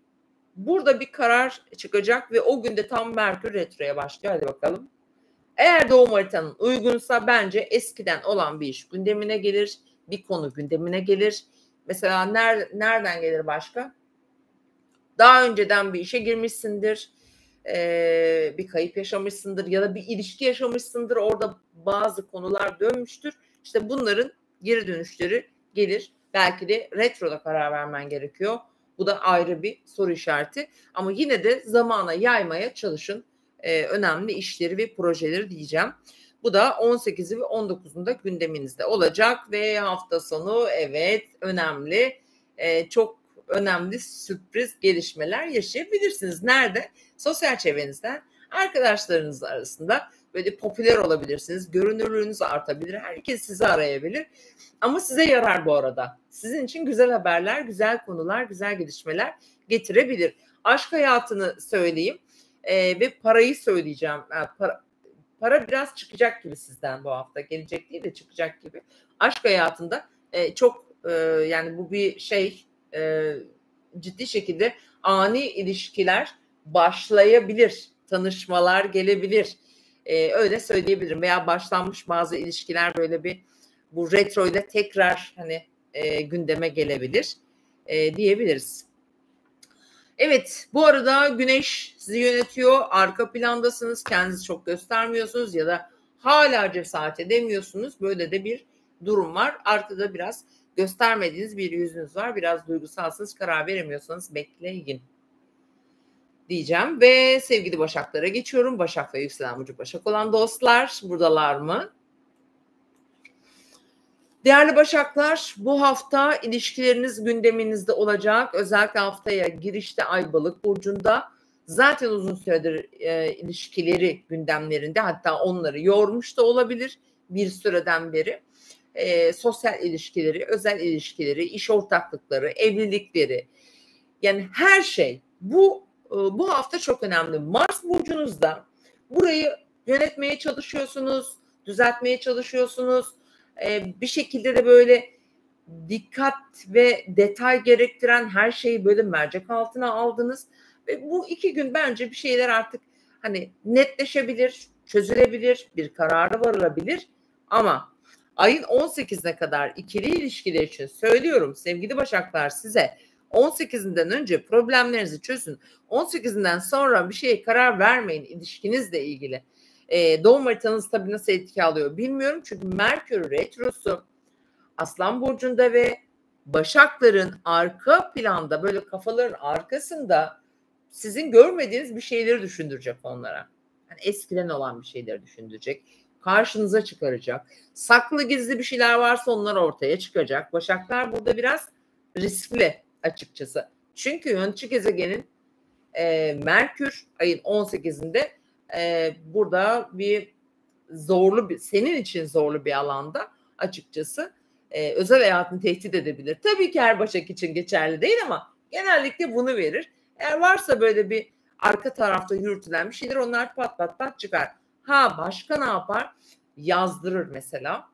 burada bir karar çıkacak ve o günde tam Merkür Retro'ya başlıyor. Hadi bakalım. Eğer doğum haritanın uygunsa bence eskiden olan bir iş gündemine gelir. Bir konu gündemine gelir. Mesela nereden gelir başka? Daha önceden bir işe girmişsindir. Bir kayıp yaşamışsındır ya da bir ilişki yaşamışsındır. Orada bazı konular dönmüştür. İşte bunların geri dönüşleri gelir. Belki de retroda karar vermen gerekiyor. Bu da ayrı bir soru işareti. Ama yine de zamana yaymaya çalışın. Önemli işleri ve projeleri diyeceğim. Bu da 18'i ve 19'unda gündeminizde olacak ve hafta sonu evet önemli, çok önemli sürpriz gelişmeler yaşayabilirsiniz. Nerede? Sosyal çevrenizden, arkadaşlarınız arasında böyle popüler olabilirsiniz. Görünürlüğünüz artabilir. Herkes sizi arayabilir. Ama size yarar bu arada. Sizin için güzel haberler, güzel konular, güzel gelişmeler getirebilir. Aşk hayatını söyleyeyim ve parayı söyleyeceğim. Para biraz çıkacak gibi sizden bu hafta. Gelecek değil de çıkacak gibi. Aşk hayatında çok yani bu bir şey, ciddi şekilde ani ilişkiler başlayabilir. Tanışmalar gelebilir. Öyle söyleyebilirim. Veya başlanmış bazı ilişkiler böyle bir bu retro ile tekrar hani gündeme gelebilir diyebiliriz. Evet, bu arada Güneş sizi yönetiyor. Arka plandasınız. Kendinizi çok göstermiyorsunuz ya da hala cesaret edemiyorsunuz. Böyle de bir durum var. Arkada biraz göstermediğiniz bir yüzünüz var. Biraz duygusalsınız. Karar veremiyorsanız bekleyin diyeceğim. Ve sevgili Başaklara geçiyorum. Başak ve yükselen burcu Başak olan dostlar buradalar mı? Değerli Başaklar, bu hafta ilişkileriniz gündeminizde olacak. Özellikle haftaya girişte Ay Balık burcunda. Zaten uzun süredir ilişkileri gündemlerinde, hatta onları yormuş da olabilir bir süreden beri. Sosyal ilişkileri, özel ilişkileri, iş ortaklıkları, evlilikleri, yani her şey bu hafta çok önemli. Mars burcunuzda, burayı yönetmeye çalışıyorsunuz, düzeltmeye çalışıyorsunuz. Bir şekilde de böyle dikkat ve detay gerektiren her şeyi böyle mercek altına aldınız. Ve bu 2 gün bence bir şeyler artık hani netleşebilir, çözülebilir, bir karara varılabilir. Ama ayın 18'ine kadar ikili ilişkiler için söylüyorum sevgili Başaklar size, 18'inden önce problemlerinizi çözün. 18'inden sonra bir şeye karar vermeyin ilişkinizle ilgili. Doğum haritanız tabii nasıl etki alıyor bilmiyorum. Çünkü Merkür Retrosu Aslan Burcu'nda ve Başakların arka planda böyle kafaların arkasında sizin görmediğiniz bir şeyleri düşündürecek onlara. Yani eskiden olan bir şeyleri düşündürecek. Karşınıza çıkaracak. Saklı gizli bir şeyler varsa onlar ortaya çıkacak. Başaklar burada biraz riskli açıkçası. Çünkü yönetici gezegenin Merkür ayın 18'inde burada bir senin için zorlu bir alanda açıkçası özel hayatını tehdit edebilir. Tabii ki her Başak için geçerli değil ama genellikle bunu verir. Eğer varsa böyle bir arka tarafta yürütülen bir şeyler onlar pat pat pat çıkar. Başka ne yapar? Yazdırır mesela.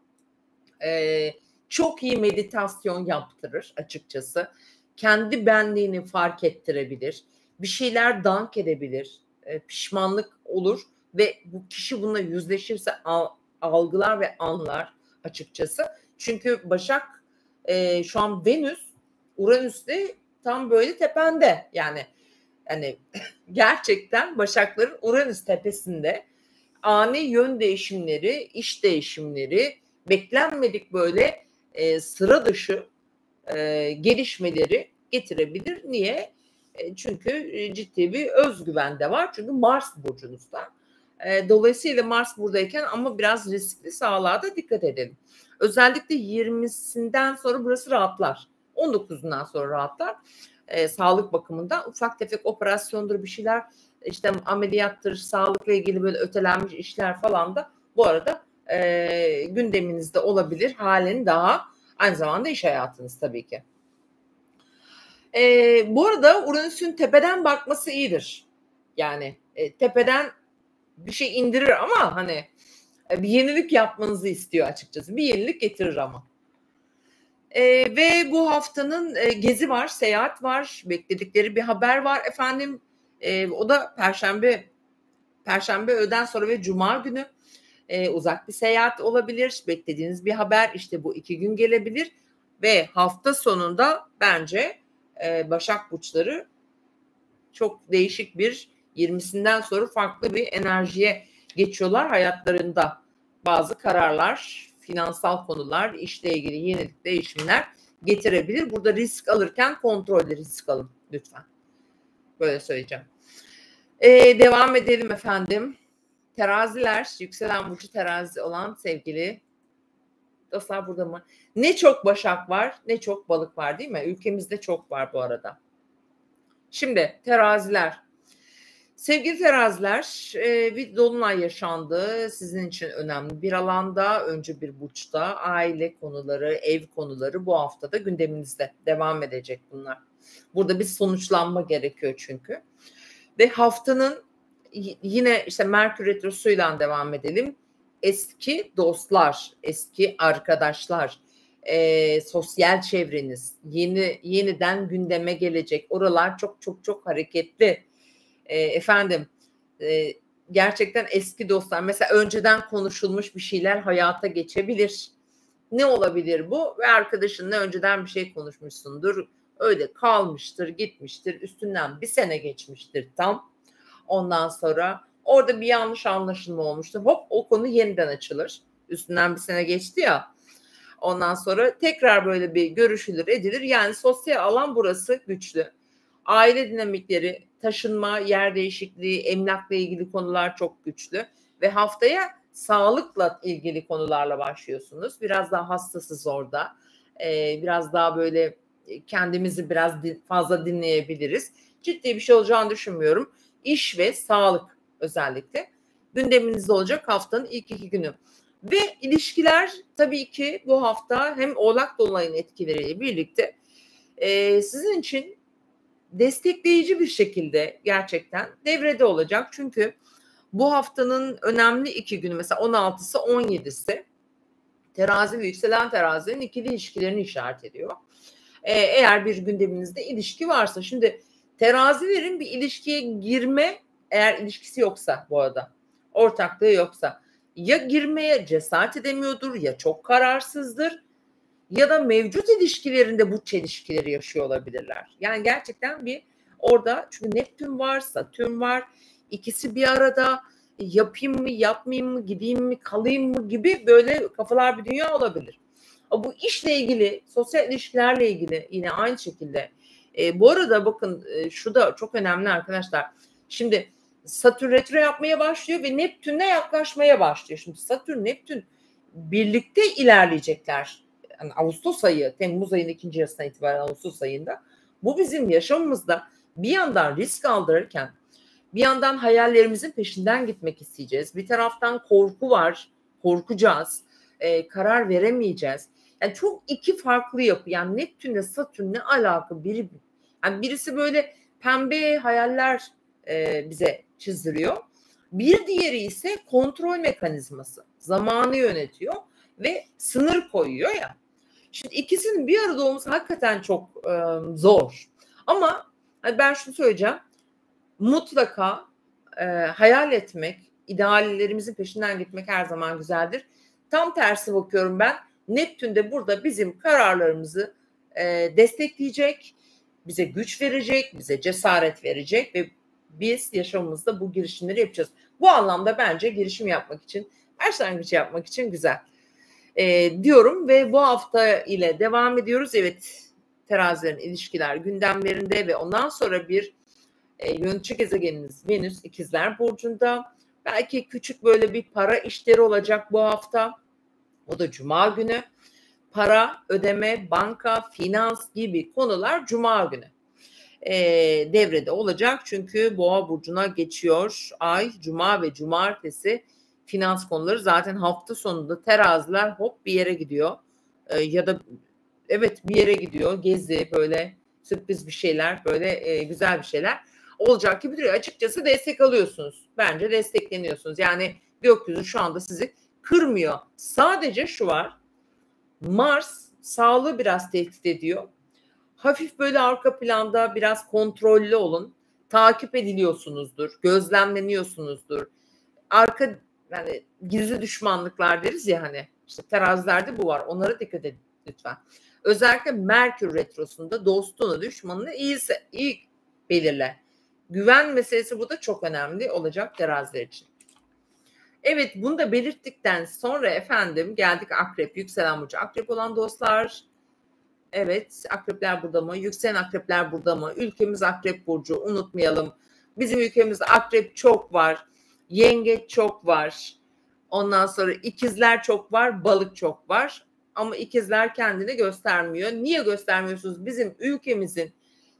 Çok iyi meditasyon yaptırır açıkçası. Kendi benliğini fark ettirebilir. Bir şeyler dank edebilir. Pişmanlık olur ve bu kişi bununla yüzleşirse algılar ve anlar açıkçası. Çünkü Başak şu an Venüs Uranüs'te tam böyle tepende. Yani gerçekten Başakların Uranüs tepesinde ani yön değişimleri, iş değişimleri, beklenmedik böyle sıra dışı gelişmeleri getirebilir. Niye? Çünkü ciddi bir özgüven de var. Çünkü Mars burcunuzda. Dolayısıyla Mars buradayken ama biraz riskli sahalara da dikkat edelim. Özellikle 20'sinden sonra burası rahatlar. 19'undan sonra rahatlar. Sağlık bakımından ufak tefek operasyondur bir şeyler işte ameliyattır, sağlıkla ilgili böyle ötelenmiş işler falan da bu arada gündeminizde olabilir. Halen daha aynı zamanda iş hayatınız tabii ki. Bu arada Uranüs'ün tepeden bakması iyidir. Yani tepeden bir şey indirir ama hani bir yenilik yapmanızı istiyor açıkçası. Bir yenilik getirir ama. Ve bu haftanın gezi var, seyahat var, bekledikleri bir haber var. Efendim o da Perşembe öğleden sonra ve Cuma günü uzak bir seyahat olabilir. Beklediğiniz bir haber işte bu 2 gün gelebilir. Ve hafta sonunda bence Başak Burçları çok değişik bir 20'sinden sonra farklı bir enerjiye geçiyorlar hayatlarında. Bazı kararlar, finansal konular, işle ilgili yenilik, değişimler getirebilir. Burada risk alırken kontrollü risk alın lütfen. Böyle söyleyeceğim. Devam edelim efendim. Teraziler, yükselen burcu terazi olan sevgili dostlar burada mı? Ne çok Başak var, ne çok balık var değil mi? Ülkemizde çok var bu arada. Şimdi teraziler. Sevgili teraziler, bir dolunay yaşandı. Sizin için önemli bir alanda, önce bir burçta aile konuları, ev konuları bu haftada gündeminizde devam edecek bunlar. Burada bir sonuçlanma gerekiyor çünkü. Ve haftanın yine işte Merkür Retrosu'yla devam edelim. Eski dostlar, eski arkadaşlar, sosyal çevreniz yeniden gündeme gelecek. Oralar çok çok çok hareketli. Gerçekten eski dostlar mesela önceden konuşulmuş bir şeyler hayata geçebilir. Ne olabilir bu? Ve arkadaşınla önceden bir şey konuşmuşsundur. Öyle kalmıştır, gitmiştir. Üstünden bir sene geçmiştir tam. Ondan sonra orada bir yanlış anlaşılma olmuştur. Hop o konu yeniden açılır. Üstünden bir sene geçti ya. Ondan sonra tekrar böyle bir görüşülür, edilir. Yani sosyal alan burası güçlü. Aile dinamikleri, taşınma, yer değişikliği, emlakla ilgili konular çok güçlü. Ve haftaya sağlıkla ilgili konularla başlıyorsunuz. Biraz daha hassasız orada. Biraz daha böyle kendimizi biraz fazla dinleyebiliriz. Ciddi bir şey olacağını düşünmüyorum. İş ve sağlık özellikle gündeminizde olacak haftanın ilk 2 günü. Ve ilişkiler tabii ki bu hafta hem Oğlak Dolunay'ın etkileriyle birlikte sizin için destekleyici bir şekilde gerçekten devrede olacak. Çünkü bu haftanın önemli 2 günü mesela 16'sı 17'si terazi ve yükselen terazinin ikili ilişkilerini işaret ediyor. Eğer bir gündeminizde ilişki varsa şimdi terazilerin bir ilişkiye girme eğer ilişkisi yoksa bu arada ortaklığı yoksa ya girmeye cesaret edemiyordur ya çok kararsızdır ya da mevcut ilişkilerinde bu çelişkileri yaşıyor olabilirler. Yani gerçekten bir orada çünkü Neptün var, Satürn var. İkisi bir arada yapayım mı, yapmayayım mı, gideyim mi, kalayım mı gibi böyle kafalar bir dünya olabilir. Bu işle ilgili, sosyal ilişkilerle ilgili yine aynı şekilde. Bu arada bakın şu da çok önemli arkadaşlar. Şimdi Satürn retro yapmaya başlıyor ve Neptün'le yaklaşmaya başlıyor. Şimdi Satürn, Neptün birlikte ilerleyecekler. Yani Ağustos ayı, Temmuz ayının ikinci yarısından itibaren Ağustos ayında. Bu bizim yaşamımızda bir yandan risk aldırırken bir yandan hayallerimizin peşinden gitmek isteyeceğiz. Bir taraftan korku var, korkacağız, karar veremeyeceğiz. Yani çok iki farklı yapı. Yani Neptün'le Satürn'le alakalı yani birisi böyle pembe hayaller bize çizdiriyor. Bir diğeri ise kontrol mekanizması. Zamanı yönetiyor ve sınır koyuyor ya. Şimdi ikisinin bir arada olması hakikaten çok zor. Ama ben şunu söyleyeceğim. Mutlaka hayal etmek, ideallerimizin peşinden gitmek her zaman güzeldir. Tam tersi bakıyorum ben. Neptün de burada bizim kararlarımızı destekleyecek, bize güç verecek, bize cesaret verecek ve biz yaşamımızda bu girişimleri yapacağız. Bu anlamda bence girişim yapmak için, başlangıç yapmak için güzel diyorum ve bu hafta ile devam ediyoruz. Evet, terazilerin ilişkiler gündemlerinde ve ondan sonra bir yönetici gezegeniniz Venüs İkizler Burcu'nda. Belki küçük böyle bir para işleri olacak bu hafta. O da Cuma günü. Para, ödeme, banka, finans gibi konular Cuma günü devrede olacak. Çünkü Boğa Burcu'na geçiyor ay, Cuma ve Cumartesi finans konuları zaten hafta sonunda teraziler hop bir yere gidiyor. Ya da evet bir yere gidiyor. Gezi böyle sürpriz bir şeyler böyle güzel bir şeyler olacak gibi duruyor. Açıkçası destek alıyorsunuz. Bence destekleniyorsunuz. Yani gökyüzü şu anda sizi kırmıyor. Sadece şu var. Mars sağlığı biraz tehdit ediyor. Hafif böyle arka planda biraz kontrollü olun. Takip ediliyorsunuzdur. Gözlemleniyorsunuzdur. Yani gizli düşmanlıklar deriz ya hani. İşte terazilerde bu var. Onlara dikkat edin lütfen. Özellikle Merkür retrosunda dostunu, düşmanını iyi belirle. Güven meselesi bu da çok önemli olacak teraziler için. Evet, bunu da belirttikten sonra efendim geldik Akrep, yükselen burcu Akrep olan dostlar. Evet, akrepler burada mı? Yükselen akrepler burada mı? Ülkemiz Akrep burcu, unutmayalım. Bizim ülkemizde akrep çok var. Yengeç çok var. Ondan sonra ikizler çok var, balık çok var. Ama ikizler kendini göstermiyor. Niye göstermiyorsunuz? Bizim ülkemizin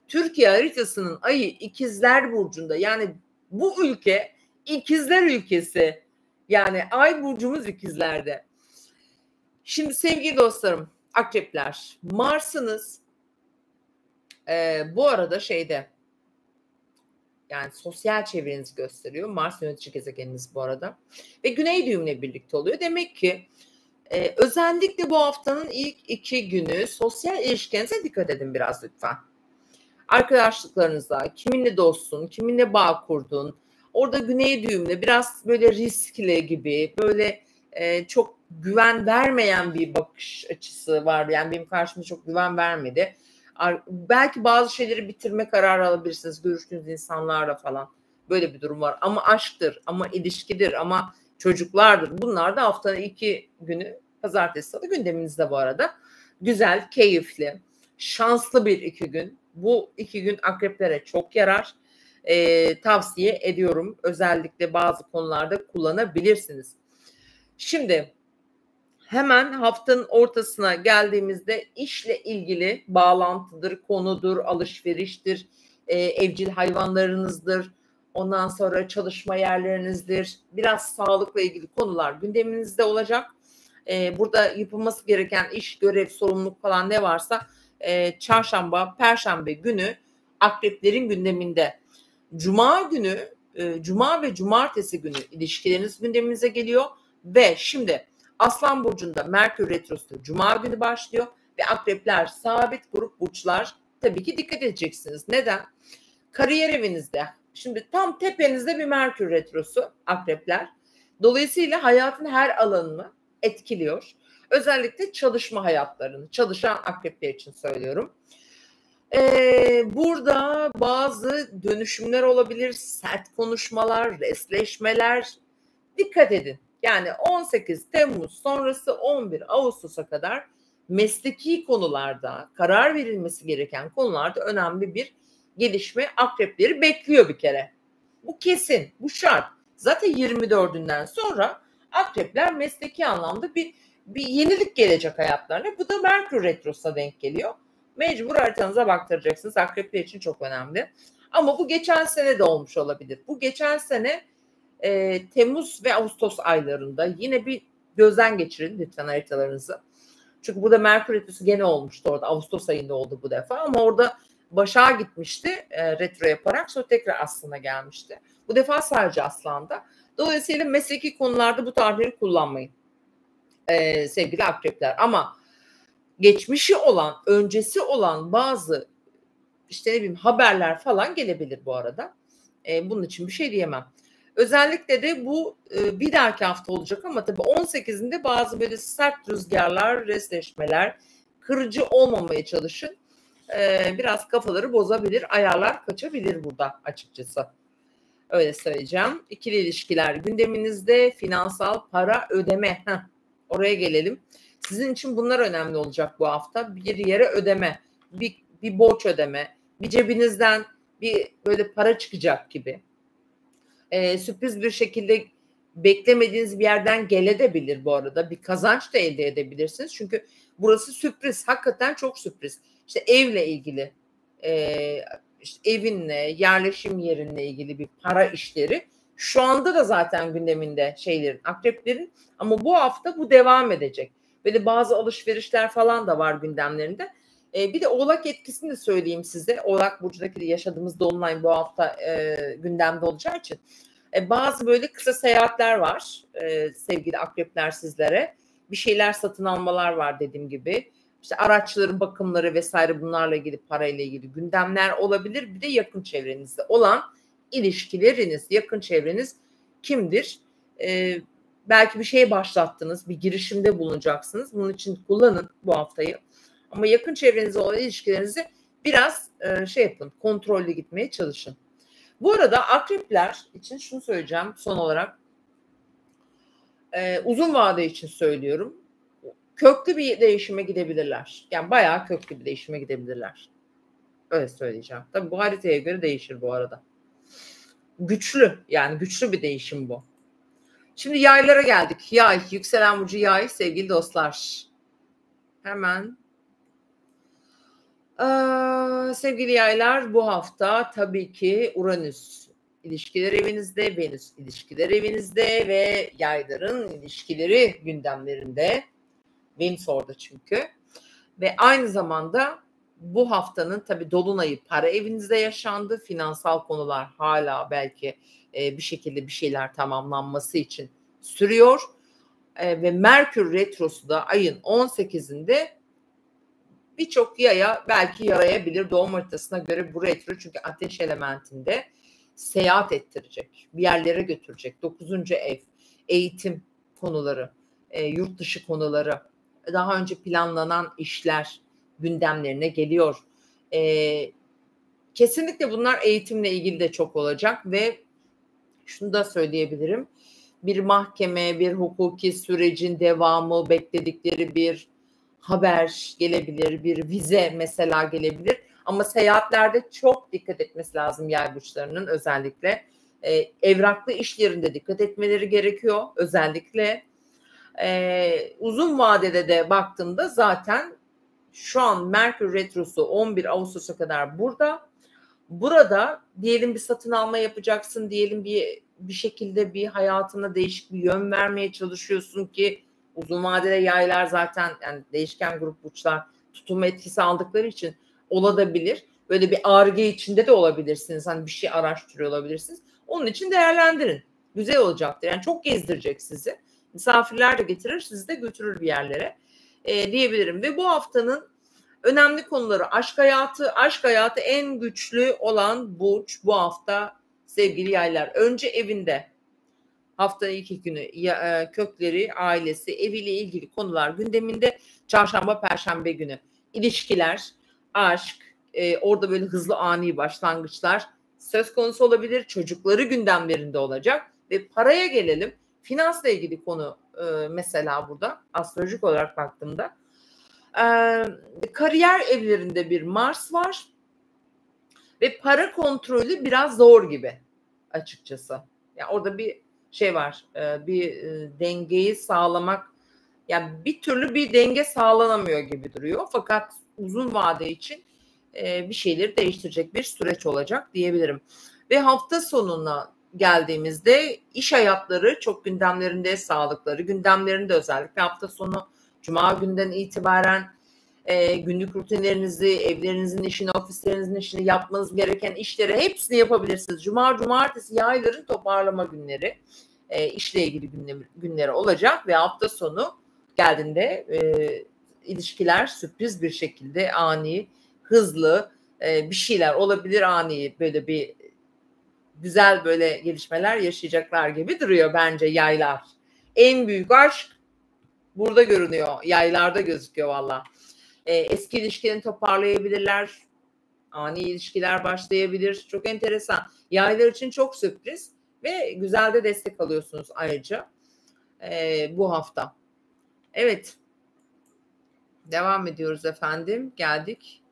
Türkiye haritasının ayı ikizler burcunda. Yani bu ülke ikizler ülkesi. Yani ay burcumuz ikizlerde. Şimdi sevgili dostlarım, akrepler, Mars'ınız bu arada yani sosyal çevrenizi gösteriyor. Mars yönetici gezegeniniz bu arada. Ve Güney düğümle birlikte oluyor. Demek ki özellikle bu haftanın ilk 2 günü sosyal ilişkilerinize dikkat edin biraz lütfen. Arkadaşlıklarınıza, kiminle dostsun, kiminle bağ kurdun. Orada Güney düğümle biraz böyle riskli gibi, böyle çok güven vermeyen bir bakış açısı var. Yani benim karşıma çok güven vermedi. Belki bazı şeyleri bitirme kararı alabilirsiniz görüştüğünüz insanlarla falan. Böyle bir durum var. Ama aşktır, ama ilişkidir, ama çocuklardır. Bunlar da haftanın 2 günü pazartesi salı gündeminizde bu arada. Güzel, keyifli, şanslı bir 2 gün. Bu 2 gün akreplere çok yarar. Tavsiye ediyorum. Özellikle bazı konularda kullanabilirsiniz. Şimdi hemen haftanın ortasına geldiğimizde işle ilgili bağlantıdır, konudur, alışveriştir, evcil hayvanlarınızdır, ondan sonra çalışma yerlerinizdir. Biraz sağlıkla ilgili konular gündeminizde olacak. Burada yapılması gereken iş, görev, sorumluluk falan ne varsa çarşamba, perşembe günü akreplerin gündeminde. Cuma günü, cuma ve cumartesi günü ilişkileriniz gündeminize geliyor ve şimdi Aslan burcunda Merkür retrosu Cuma günü başlıyor ve akrepler sabit grup burçlar tabii ki dikkat edeceksiniz. Neden? Kariyer evinizde. Şimdi tam tepenizde bir Merkür retrosu akrepler. Dolayısıyla hayatın her alanını etkiliyor. Özellikle çalışma hayatlarını, çalışan akrepler için söylüyorum. Burada bazı dönüşümler olabilir, sert konuşmalar, resleşmeler. Dikkat edin. Yani 18 Temmuz sonrası 11 Ağustos'a kadar mesleki konularda, karar verilmesi gereken konularda önemli bir gelişme akrepleri bekliyor bir kere. Bu kesin, bu şart. Zaten 24'ünden sonra akrepler mesleki anlamda bir yenilik gelecek hayatlarına. Bu da Merkür Retrosu'na denk geliyor. Mecbur haritanıza baktıracaksınız. Akrepler için çok önemli. Ama bu geçen sene de olmuş olabilir. Bu geçen sene Temmuz ve Ağustos aylarında yine bir gözden geçirin lütfen haritalarınızı. Çünkü burada Merkür Retrosu gene olmuştu orada. Ağustos ayında oldu bu defa ama orada Başak'a gitmişti retro yaparak, sonra tekrar Aslan'a gelmişti. Bu defa sadece Aslan'da. Dolayısıyla mesleki konularda bu tarihleri kullanmayın sevgili akrepler. Ama geçmişi olan, öncesi olan bazı işte ne bileyim haberler falan gelebilir bu arada. Bunun için bir şey diyemem. Özellikle de bu bir dahaki hafta olacak ama tabii 18'inde bazı böyle sert rüzgarlar, resleşmeler, kırıcı olmamaya çalışın. Biraz kafaları bozabilir, ayarlar kaçabilir burada açıkçası. Öyle söyleyeceğim. İkili ilişkiler gündeminizde, finansal para ödeme. Oraya gelelim. Sizin için bunlar önemli olacak bu hafta. Bir yere ödeme, bir borç ödeme, bir cebinizden bir böyle para çıkacak gibi. Sürpriz bir şekilde beklemediğiniz bir yerden gelebilir bu arada. Bir kazanç da elde edebilirsiniz. Çünkü burası sürpriz. Hakikaten çok sürpriz. İşte evle ilgili, işte evinle, yerleşim yerinle ilgili bir para işleri. Şu anda da zaten gündeminde şeylerin, akreplerin, ama bu hafta bu devam edecek. Böyle bazı alışverişler falan da var gündemlerinde. Bir de Oğlak etkisini de söyleyeyim size. Oğlak burcundaki yaşadığımız dolunay bu hafta gündemde olacağı için. Bazı böyle kısa seyahatler var sevgili akrepler sizlere. Bir şeyler satın almalar var dediğim gibi. İşte araçların bakımları vesaire, bunlarla ilgili, parayla ilgili gündemler olabilir. Bir de yakın çevrenizde olan ilişkileriniz, yakın çevreniz kimdir? Belki bir şeye başlattınız, bir girişimde bulunacaksınız. Bunun için kullanın bu haftayı. Ama yakın çevrenizde olan ilişkilerinizi biraz şey yapın, kontrollü gitmeye çalışın. Bu arada akrepler için şunu söyleyeceğim son olarak. Uzun vade için söylüyorum. Köklü bir değişime gidebilirler. Yani bayağı köklü bir değişime gidebilirler. Öyle söyleyeceğim. Tabii bu haritaya göre değişir bu arada. Güçlü, yani güçlü bir değişim bu. Şimdi yaylara geldik. Yay, yükselen burcu yay sevgili dostlar. Hemen sevgili yaylar, bu hafta tabii ki Uranüs ilişkiler evinizde, Venüs ilişkiler evinizde ve yayların ilişkileri gündemlerinde. Venüs orada çünkü. Ve aynı zamanda bu haftanın tabii dolunayı para evinizde yaşandı. Finansal konular hala belki bir şekilde bir şeyler tamamlanması için sürüyor. Ve Merkür Retrosu da ayın 18'inde birçok yaya belki yarayabilir doğum haritasına göre bu retro, çünkü ateş elementinde seyahat ettirecek, bir yerlere götürecek. 9. ev, eğitim konuları, yurt dışı konuları, daha önce planlanan işler gündemlerine geliyor. Kesinlikle bunlar eğitimle ilgili de çok olacak ve şunu da söyleyebilirim. Bir mahkeme, bir hukuki sürecin devamı, bekledikleri bir haber gelebilir, bir vize mesela gelebilir. Ama seyahatlerde çok dikkat etmesi lazım yay burçlarının özellikle. Evraklı işlerinde dikkat etmeleri gerekiyor özellikle. Uzun vadede de baktığımda zaten şu an Merkür Retrosu 11 Ağustos'a kadar burada. Burada diyelim bir satın alma yapacaksın, diyelim bir şekilde bir hayatına değişik bir yön vermeye çalışıyorsun ki uzun vadede yaylar zaten, yani değişken grup burçlar tutum etkisi aldıkları için olabilir. Böyle bir arge içinde de olabilirsiniz. Hani bir şey araştırıyor olabilirsiniz. Onun için değerlendirin. Güzel olacaktır. Yani çok gezdirecek sizi. Misafirler de getirir, sizi de götürür bir yerlere diyebilirim. Ve bu haftanın önemli konuları aşk hayatı. Aşk hayatı en güçlü olan burç bu hafta sevgili yaylar. Önce evinde. Haftanın ilk günü kökleri, ailesi, eviyle ilgili konular gündeminde. Çarşamba, Perşembe günü ilişkiler, aşk, orada böyle hızlı ani başlangıçlar söz konusu olabilir. Çocukları gündemlerinde olacak ve paraya gelelim. Finansla ilgili konu mesela burada astrolojik olarak baktığımda kariyer evlerinde bir Mars var ve para kontrolü biraz zor gibi açıkçası. Yani orada bir şey var, bir dengeyi sağlamak, yani bir türlü bir denge sağlanamıyor gibi duruyor. Fakat uzun vade için bir şeyleri değiştirecek bir süreç olacak diyebilirim. Ve hafta sonuna geldiğimizde iş hayatları çok gündemlerinde, sağlıkları gündemlerinde, özellikle hafta sonu Cuma günden itibaren günlük rutinlerinizi, evlerinizin işini, ofislerinizin işini, yapmanız gereken işleri hepsini yapabilirsiniz. Cuma, cumartesi yayların toparlama günleri, işle ilgili günleri olacak ve hafta sonu geldiğinde ilişkiler sürpriz bir şekilde ani, hızlı bir şeyler olabilir, ani böyle bir güzel böyle gelişmeler yaşayacaklar gibi duruyor bence yaylar. En büyük aşk burada görünüyor, yaylarda gözüküyor valla. Eski ilişkilerini toparlayabilirler. Ani ilişkiler başlayabilir. Çok enteresan. Yaylar için çok sürpriz ve güzel de destek alıyorsunuz ayrıca bu hafta. Evet. Devam ediyoruz efendim. Geldik.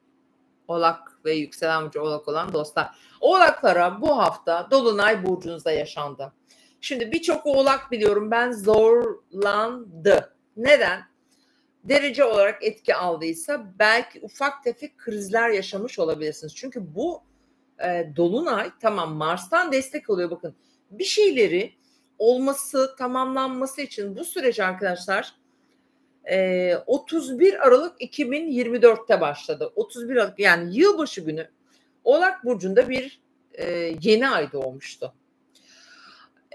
Oğlak ve yükselen burcu Oğlak olan dostlar. Oğlaklara bu hafta Dolunay burcunuzda yaşandı. Şimdi birçok Oğlak biliyorum ben zorlandı. Neden? Derece olarak etki aldıysa belki ufak tefek krizler yaşamış olabilirsiniz. Çünkü bu Dolunay tamam Mars'tan destek alıyor, bakın. Bir şeyleri olması, tamamlanması için bu süreç arkadaşlar 31 Aralık 2024'te başladı. 31 Aralık yani yılbaşı günü Oğlak Burcu'nda bir yeni ay doğmuştu.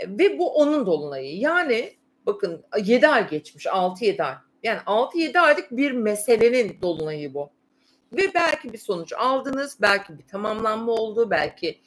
Ve bu onun dolunayı. Yani bakın 7 ay geçmiş, 6-7 ay. Yani 6-7 aylık bir meselenin dolunayı bu. Ve belki bir sonuç aldınız, belki bir tamamlanma oldu, belki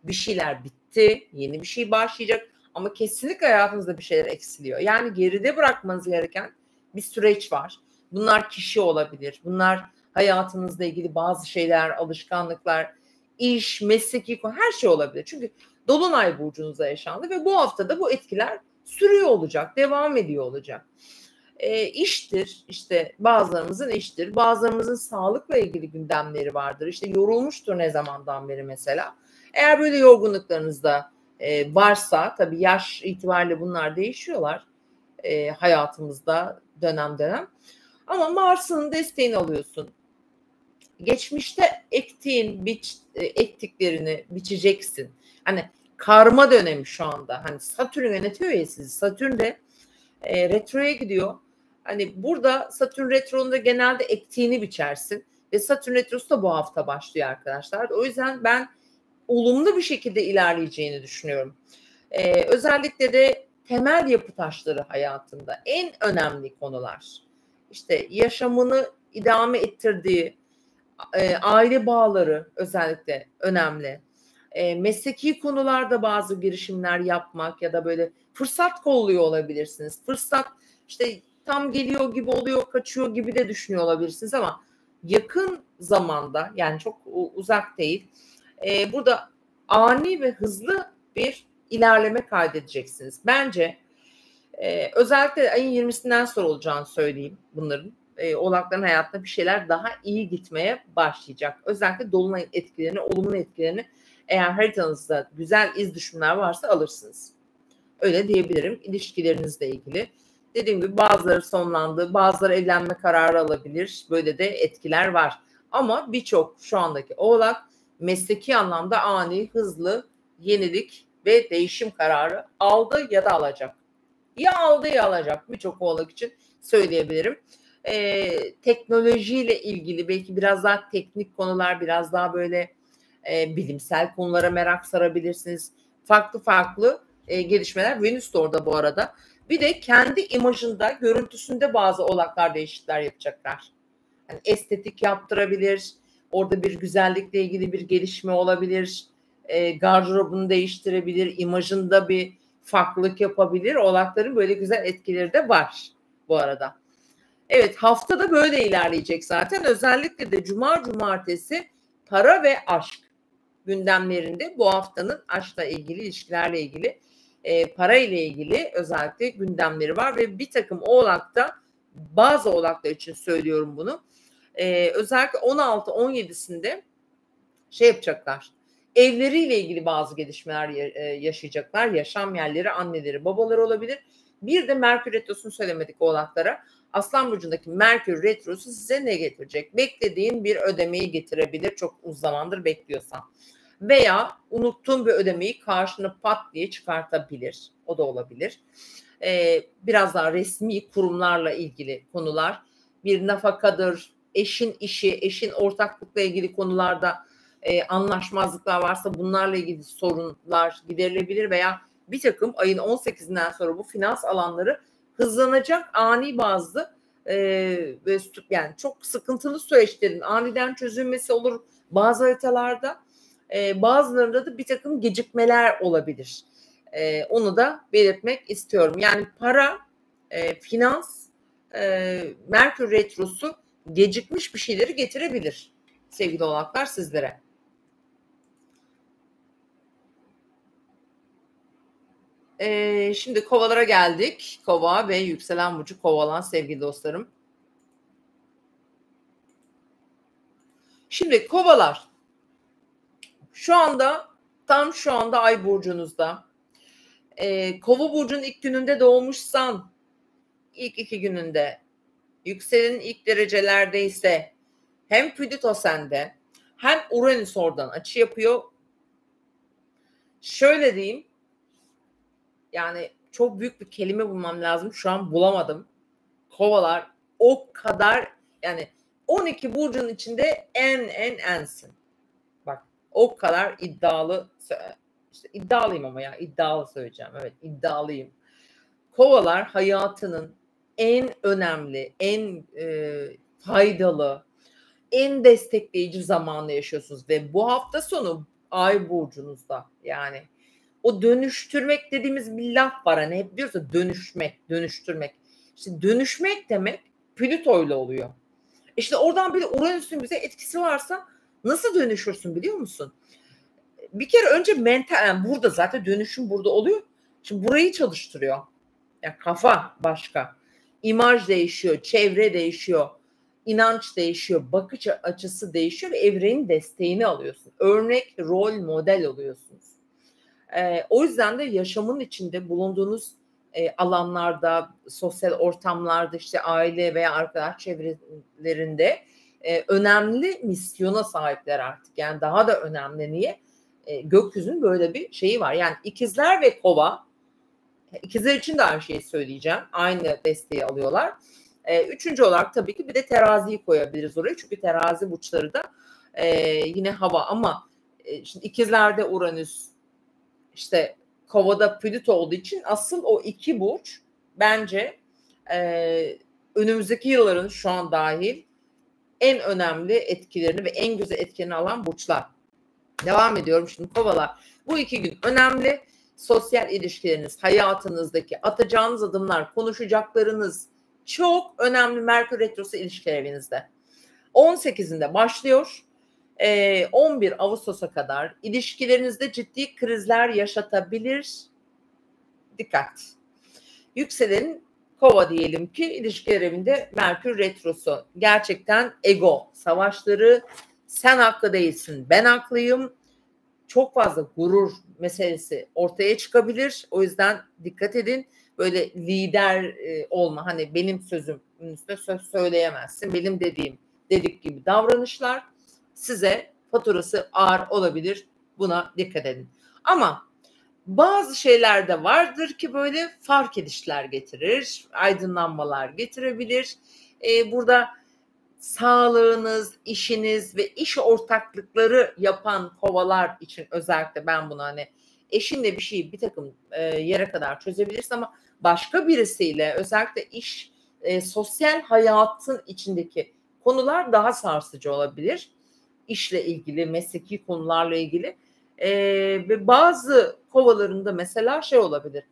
bir şeyler bitti, yeni bir şey başlayacak. Ama kesinlikle hayatınızda bir şeyler eksiliyor. Yani geride bırakmanız gereken bir süreç var. Bunlar kişi olabilir, bunlar hayatınızla ilgili bazı şeyler, alışkanlıklar, iş, mesleki konu, her şey olabilir. Çünkü Dolunay burcunuzda yaşandı ve bu haftada bu etkiler sürüyor olacak, devam ediyor olacak. İştir, işte bazılarımızın iştir, bazılarımızın sağlıkla ilgili gündemleri vardır. İşte yorulmuştur ne zamandan beri mesela. Eğer böyle yorgunluklarınız da varsa, tabii yaş itibariyle bunlar değişiyorlar hayatımızda dönem dönem. Ama Mars'ın desteğini alıyorsun. Geçmişte ektiklerini biçeceksin. Hani karma dönemi şu anda. Hani Satürn yönetiyor ya sizi. Satürn de retroya gidiyor. Hani burada Satürn retro'nda genelde ektiğini biçersin ve Satürn retrosu da bu hafta başlıyor arkadaşlar. O yüzden ben olumlu bir şekilde ilerleyeceğini düşünüyorum. Özellikle de temel yapı taşları hayatında en önemli konular. İşte yaşamını idame ettirdiği aile bağları özellikle önemli. Mesleki konularda bazı girişimler yapmak ya da böyle fırsat kolluyor olabilirsiniz. Fırsat işte tam geliyor gibi oluyor, kaçıyor gibi de düşünüyor olabilirsiniz ama yakın zamanda, yani çok uzak değil, burada ani ve hızlı bir ilerleme kaydedeceksiniz. Bence özellikle ayın 20'sinden sonra olacağını söyleyeyim bunların. Oğlakların hayatında bir şeyler daha iyi gitmeye başlayacak. Özellikle dolunay etkilerini, olumlu etkilerini eğer haritanızda güzel iz düşümler varsa alırsınız. Öyle diyebilirim. İlişkilerinizle ilgili. Dediğim gibi bazıları sonlandı, bazıları evlenme kararı alabilir. Böyle de etkiler var. Ama birçok şu andaki Oğlak mesleki anlamda ani, hızlı yenilik ve değişim kararı aldı ya da alacak. Ya aldı ya alacak, birçok Oğlak için söyleyebilirim. Teknolojiyle ilgili belki biraz daha teknik konular, biraz daha böyle bilimsel konulara merak sarabilirsiniz. Farklı farklı gelişmeler. Venüs de orada bu arada. Bir de kendi imajında, görüntüsünde bazı Oğlaklar değişiklikler yapacaklar. Yani estetik yaptırabilir. Orada bir güzellikle ilgili bir gelişme olabilir. Gardırobunu değiştirebilir. İmajında bir farklılık yapabilir. Oğlakların böyle güzel etkileri de var bu arada. Evet, haftada böyle ilerleyecek zaten. Özellikle de cuma, cumartesi para ve aşk gündemlerinde bu haftanın aşkla ilgili, ilişkilerle ilgili, para ile ilgili özellikle gündemleri var ve bir takım oğlakta, bazı oğlaklar için söylüyorum bunu, özellikle 16-17'sinde şey yapacaklar, evleriyle ilgili bazı gelişmeler yaşayacaklar. Yaşam yerleri, anneleri, babaları olabilir. Bir de Merkür Retrosu'nu söylemedik oğlaklara. Aslan burcundaki Merkür Retrosu size ne getirecek? Beklediğin bir ödemeyi getirebilir, çok uzun zamandır bekliyorsan. Veya unuttuğun bir ödemeyi karşına pat diye çıkartabilir. O da olabilir. Biraz daha resmi kurumlarla ilgili konular. Bir nafakadır, eşin işi, eşin ortaklıkla ilgili konularda anlaşmazlıklar varsa bunlarla ilgili sorunlar giderilebilir veya bir takım ayın 18'inden sonra bu finans alanları hızlanacak ani bazı yani çok sıkıntılı süreçlerin aniden çözülmesi olur bazı haritalarda, bazılarında da bir takım gecikmeler olabilir. Onu da belirtmek istiyorum. Yani para, finans, Merkür Retrosu gecikmiş bir şeyleri getirebilir sevgili oğlaklar sizlere. Şimdi kovalara geldik. Kova ve yükselen burcu kova olan sevgili dostlarım. Şimdi kovalar tam şu anda ay burcunuzda. Kova burcunun ilk gününde doğmuşsan, ilk 2 gününde, yükselenin ilk derecelerdeyse hem Plüto sende hem Uranüs oradan açı yapıyor. Şöyle diyeyim, yani çok büyük bir kelime bulmam lazım. Şu an bulamadım. Kovalar o kadar, yani 12 burcun içinde ensin. Bak o kadar iddialı, işte iddialıyım ama ya iddialı söyleyeceğim. Evet iddialıyım. Kovalar hayatının en önemli, en faydalı, en destekleyici zamanla yaşıyorsunuz ve bu hafta sonu ay burcunuzda, yani o dönüştürmek dediğimiz bir laf var, hani hep diyoruz ya dönüştürmek. İşte dönüşmek demek Plüto'yla oluyor. İşte oradan bir de Uranüs'ün bize etkisi varsa nasıl dönüşürsün biliyor musun? Bir kere önce mental, yani burada zaten dönüşüm burada oluyor. Şimdi burayı çalıştırıyor. Yani kafa başka. İmaj değişiyor, çevre değişiyor, inanç değişiyor, bakış açısı değişiyor ve evrenin desteğini alıyorsun. Örnek, rol model oluyorsunuz. O yüzden de yaşamın içinde bulunduğunuz alanlarda, sosyal ortamlarda, işte aile veya arkadaş çevrelerinde önemli misyona sahipler artık. Yani daha da önemli. Niye? Gökyüzünün böyle bir şeyi var. Yani ikizler ve kova, ikizler için de aynı şeyi söyleyeceğim. Aynı desteği alıyorlar. Üçüncü olarak tabii ki bir de teraziyi koyabiliriz oraya. Çünkü terazi burçları da yine hava ama şimdi ikizlerde Uranüs, işte kovada Plüto olduğu için asıl o iki burç bence önümüzdeki yılların şu an dahil en önemli etkilerini ve en güzel etkilerini alan burçlar. Devam ediyorum şimdi kovalar. Bu 2 gün önemli. Sosyal ilişkileriniz, hayatınızdaki atacağınız adımlar, konuşacaklarınız çok önemli. Merkür Retrosu ilişkiler evinizde. 18'inde başlıyor. 11 Ağustos'a kadar ilişkilerinizde ciddi krizler yaşatabilir. Dikkat. Yükselenin kova diyelim ki ilişkiler evinde Merkür Retrosu. Gerçekten ego savaşları, sen haklı değilsin, ben haklıyım. Çok fazla gurur meselesi ortaya çıkabilir. O yüzden dikkat edin. Böyle lider olma. Hani benim sözüm üstüne söz söyleyemezsin. Benim dedik gibi davranışlar size faturası ağır olabilir. Buna dikkat edin. Ama bazı şeyler de vardır ki böyle fark edişler getirir. Aydınlanmalar getirebilir. Burada sağlığınız, işiniz ve iş ortaklıkları yapan kovalar için özellikle ben bunu hani eşinle bir şeyi bir takım yere kadar çözebilirsin ama başka birisiyle özellikle iş, sosyal hayatın içindeki konular daha sarsıcı olabilir. İşle ilgili, mesleki konularla ilgili ve bazı kovalarında mesela şey olabilir.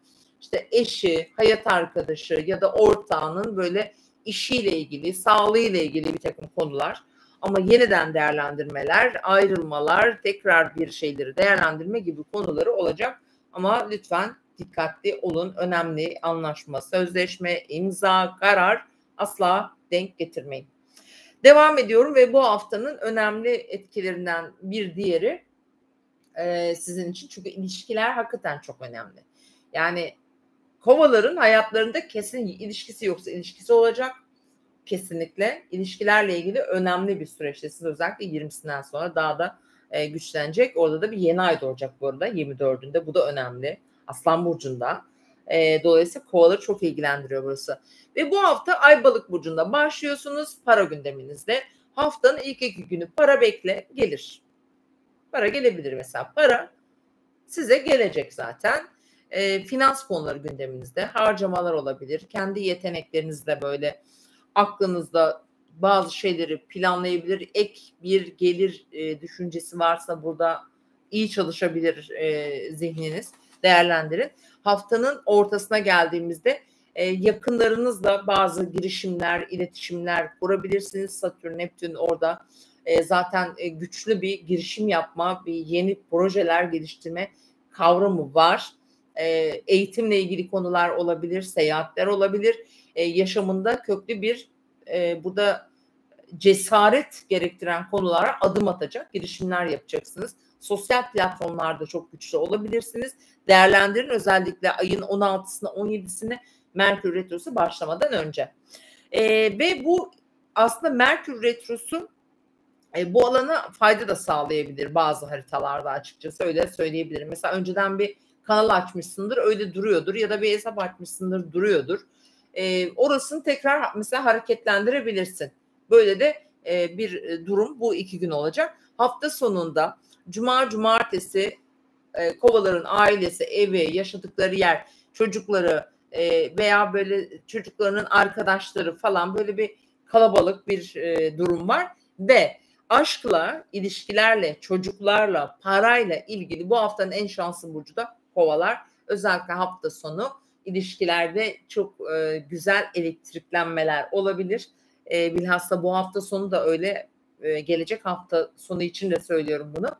işte eşi, hayat arkadaşı ya da ortağının böyle işiyle ilgili, sağlığıyla ilgili bir takım konular. Ama yeniden değerlendirmeler, ayrılmalar, tekrar bir şeyleri değerlendirme gibi konuları olacak. Ama lütfen dikkatli olun. Önemli anlaşma, sözleşme, imza, karar asla denk getirmeyin. Devam ediyorum ve bu haftanın önemli etkilerinden bir diğeri sizin için. Çünkü ilişkiler hakikaten çok önemli. Yani kovaların hayatlarında kesin ilişkisi yoksa ilişkisi olacak. Kesinlikle ilişkilerle ilgili önemli bir süreçte. Siz özellikle 20'sinden sonra daha da güçlenecek. Orada da bir yeni ay doğacak bu arada 24'ünde. Bu da önemli. Aslan Burcu'nda. Dolayısıyla kovaları çok ilgilendiriyor burası. Ve bu hafta Ay Balık Burcu'nda başlıyorsunuz para gündeminizde. Haftanın ilk 2 günü para bekle gelir. Para gelebilir mesela. Para size gelecek zaten. Finans konuları gündeminizde. Harcamalar olabilir. Kendi yeteneklerinizle böyle aklınızda bazı şeyleri planlayabilir. Ek bir gelir düşüncesi varsa burada iyi çalışabilir zihniniz. Değerlendirin. Haftanın ortasına geldiğimizde yakınlarınızla bazı girişimler, iletişimler kurabilirsiniz. Satürn, Neptün orada zaten güçlü bir girişim yapma, bir yeni projeler geliştirme kavramı var. Eğitimle ilgili konular olabilir, seyahatler olabilir. Yaşamında köklü bir burada cesaret gerektiren konulara adım atacak girişimler yapacaksınız. Sosyal platformlarda çok güçlü olabilirsiniz. Değerlendirin özellikle ayın 16'sına 17'sine Merkür Retrosu başlamadan önce. Ve bu aslında Merkür Retrosu bu alana fayda da sağlayabilir bazı haritalarda açıkçası öyle söyleyebilirim. Mesela önceden bir kanal açmışsındır öyle duruyordur ya da bir hesap açmışsındır duruyordur. Orasını tekrar mesela hareketlendirebilirsin. Böyle de bir durum bu 2 gün olacak. Hafta sonunda cuma, cumartesi kovaların ailesi, evi, yaşadıkları yer, çocukları veya böyle çocuklarının arkadaşları falan böyle bir kalabalık bir durum var ve aşkla, ilişkilerle, çocuklarla, parayla ilgili bu haftanın en şanslı burcu da kovalar. Özellikle hafta sonu ilişkilerde çok güzel elektriklenmeler olabilir. Bilhassa bu hafta sonu da öyle gelecek hafta sonu için de söylüyorum bunu.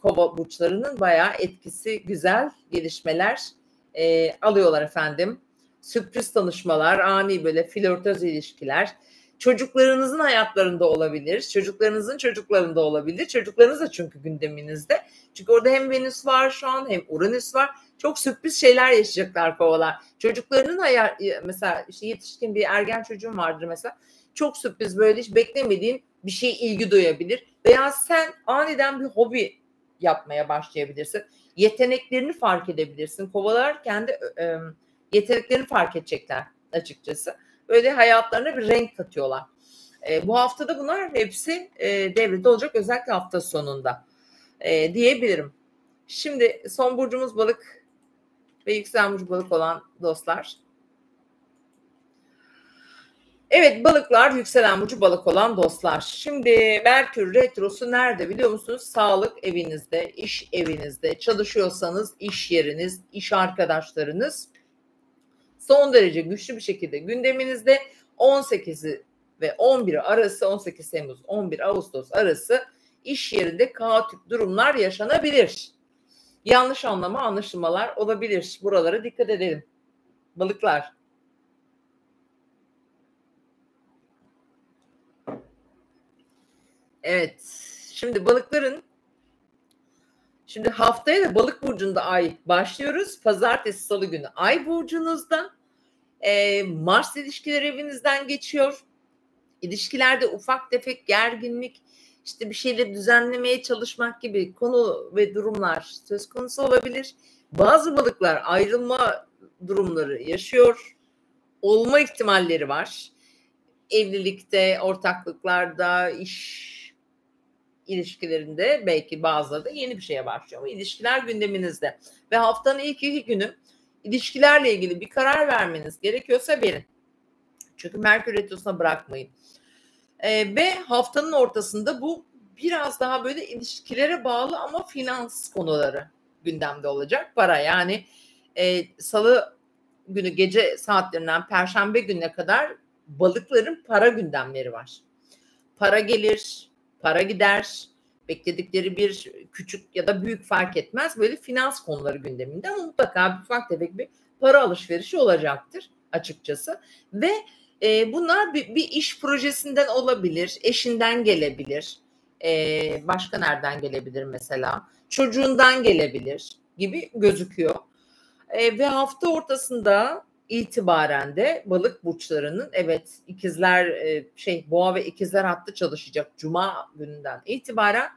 Kova burçlarının bayağı etkisi güzel gelişmeler alıyorlar efendim. Sürpriz tanışmalar, ani böyle flörtöz ilişkiler. Çocuklarınızın hayatlarında olabilir. Çocuklarınızın çocuklarında olabilir. Çocuklarınız da çünkü gündeminizde. Çünkü orada hem Venüs var şu an hem Uranüs var. Çok sürpriz şeyler yaşayacaklar kovalar. Çocuklarının mesela işte yetişkin bir ergen çocuğun vardır mesela. Çok sürpriz böyle hiç beklemediğin bir şeye ilgi duyabilir. Veya sen aniden bir hobi yapmaya başlayabilirsin. Yeteneklerini fark edebilirsin. Kovalar kendi yeteneklerini fark edecekler açıkçası. Böyle hayatlarına bir renk katıyorlar. Bu haftada bunlar hepsi devrede olacak özellikle hafta sonunda diyebilirim. Şimdi son burcumuz balık ve yükselen burcu balık olan dostlar. Evet balıklar yükselen burcu balık olan dostlar. Şimdi Merkür Retrosu nerede biliyor musunuz? Sağlık evinizde, iş evinizde, çalışıyorsanız iş yeriniz, iş arkadaşlarınız son derece güçlü bir şekilde gündeminizde 18'i ve 11'i arası 18 Temmuz 11 Ağustos arası iş yerinde kaotik durumlar yaşanabilir. Yanlış anlama anlaşılmalar olabilir. Buralara dikkat edelim. Balıklar. Evet. Şimdi balıkların haftaya da balık burcunda ay başlıyoruz. Pazartesi salı günü ay burcunuzda. Mars ilişkiler evinizden geçiyor. İlişkilerde ufak tefek gerginlik, işte bir şeyleri düzenlemeye çalışmak gibi konu ve durumlar söz konusu olabilir. Bazı balıklar ayrılma durumları yaşıyor. Olma ihtimalleri var. Evlilikte, ortaklıklarda, iş ilişkilerinde belki bazıları da yeni bir şeye başlıyor. Ama ilişkiler gündeminizde. Ve haftanın ilk 2 günü ilişkilerle ilgili bir karar vermeniz gerekiyorsa verin. Çünkü Merkür Retrosu'na bırakmayın. Ve haftanın ortasında bu biraz daha böyle ilişkilere bağlı ama finans konuları gündemde olacak. Para yani Salı günü gece saatlerinden Perşembe gününe kadar balıkların para gündemleri var. Para gelir, para gider, bekledikleri bir küçük ya da büyük fark etmez. Böyle finans konuları gündeminde ama mutlaka ufak tefek bir para alışverişi olacaktır açıkçası. Ve bunlar bir iş projesinden olabilir, eşinden gelebilir, başka nereden gelebilir mesela, çocuğundan gelebilir gibi gözüküyor. Ve hafta ortasında itibaren de balık burçlarının ikizler boğa ve ikizler hattı çalışacak cuma gününden itibaren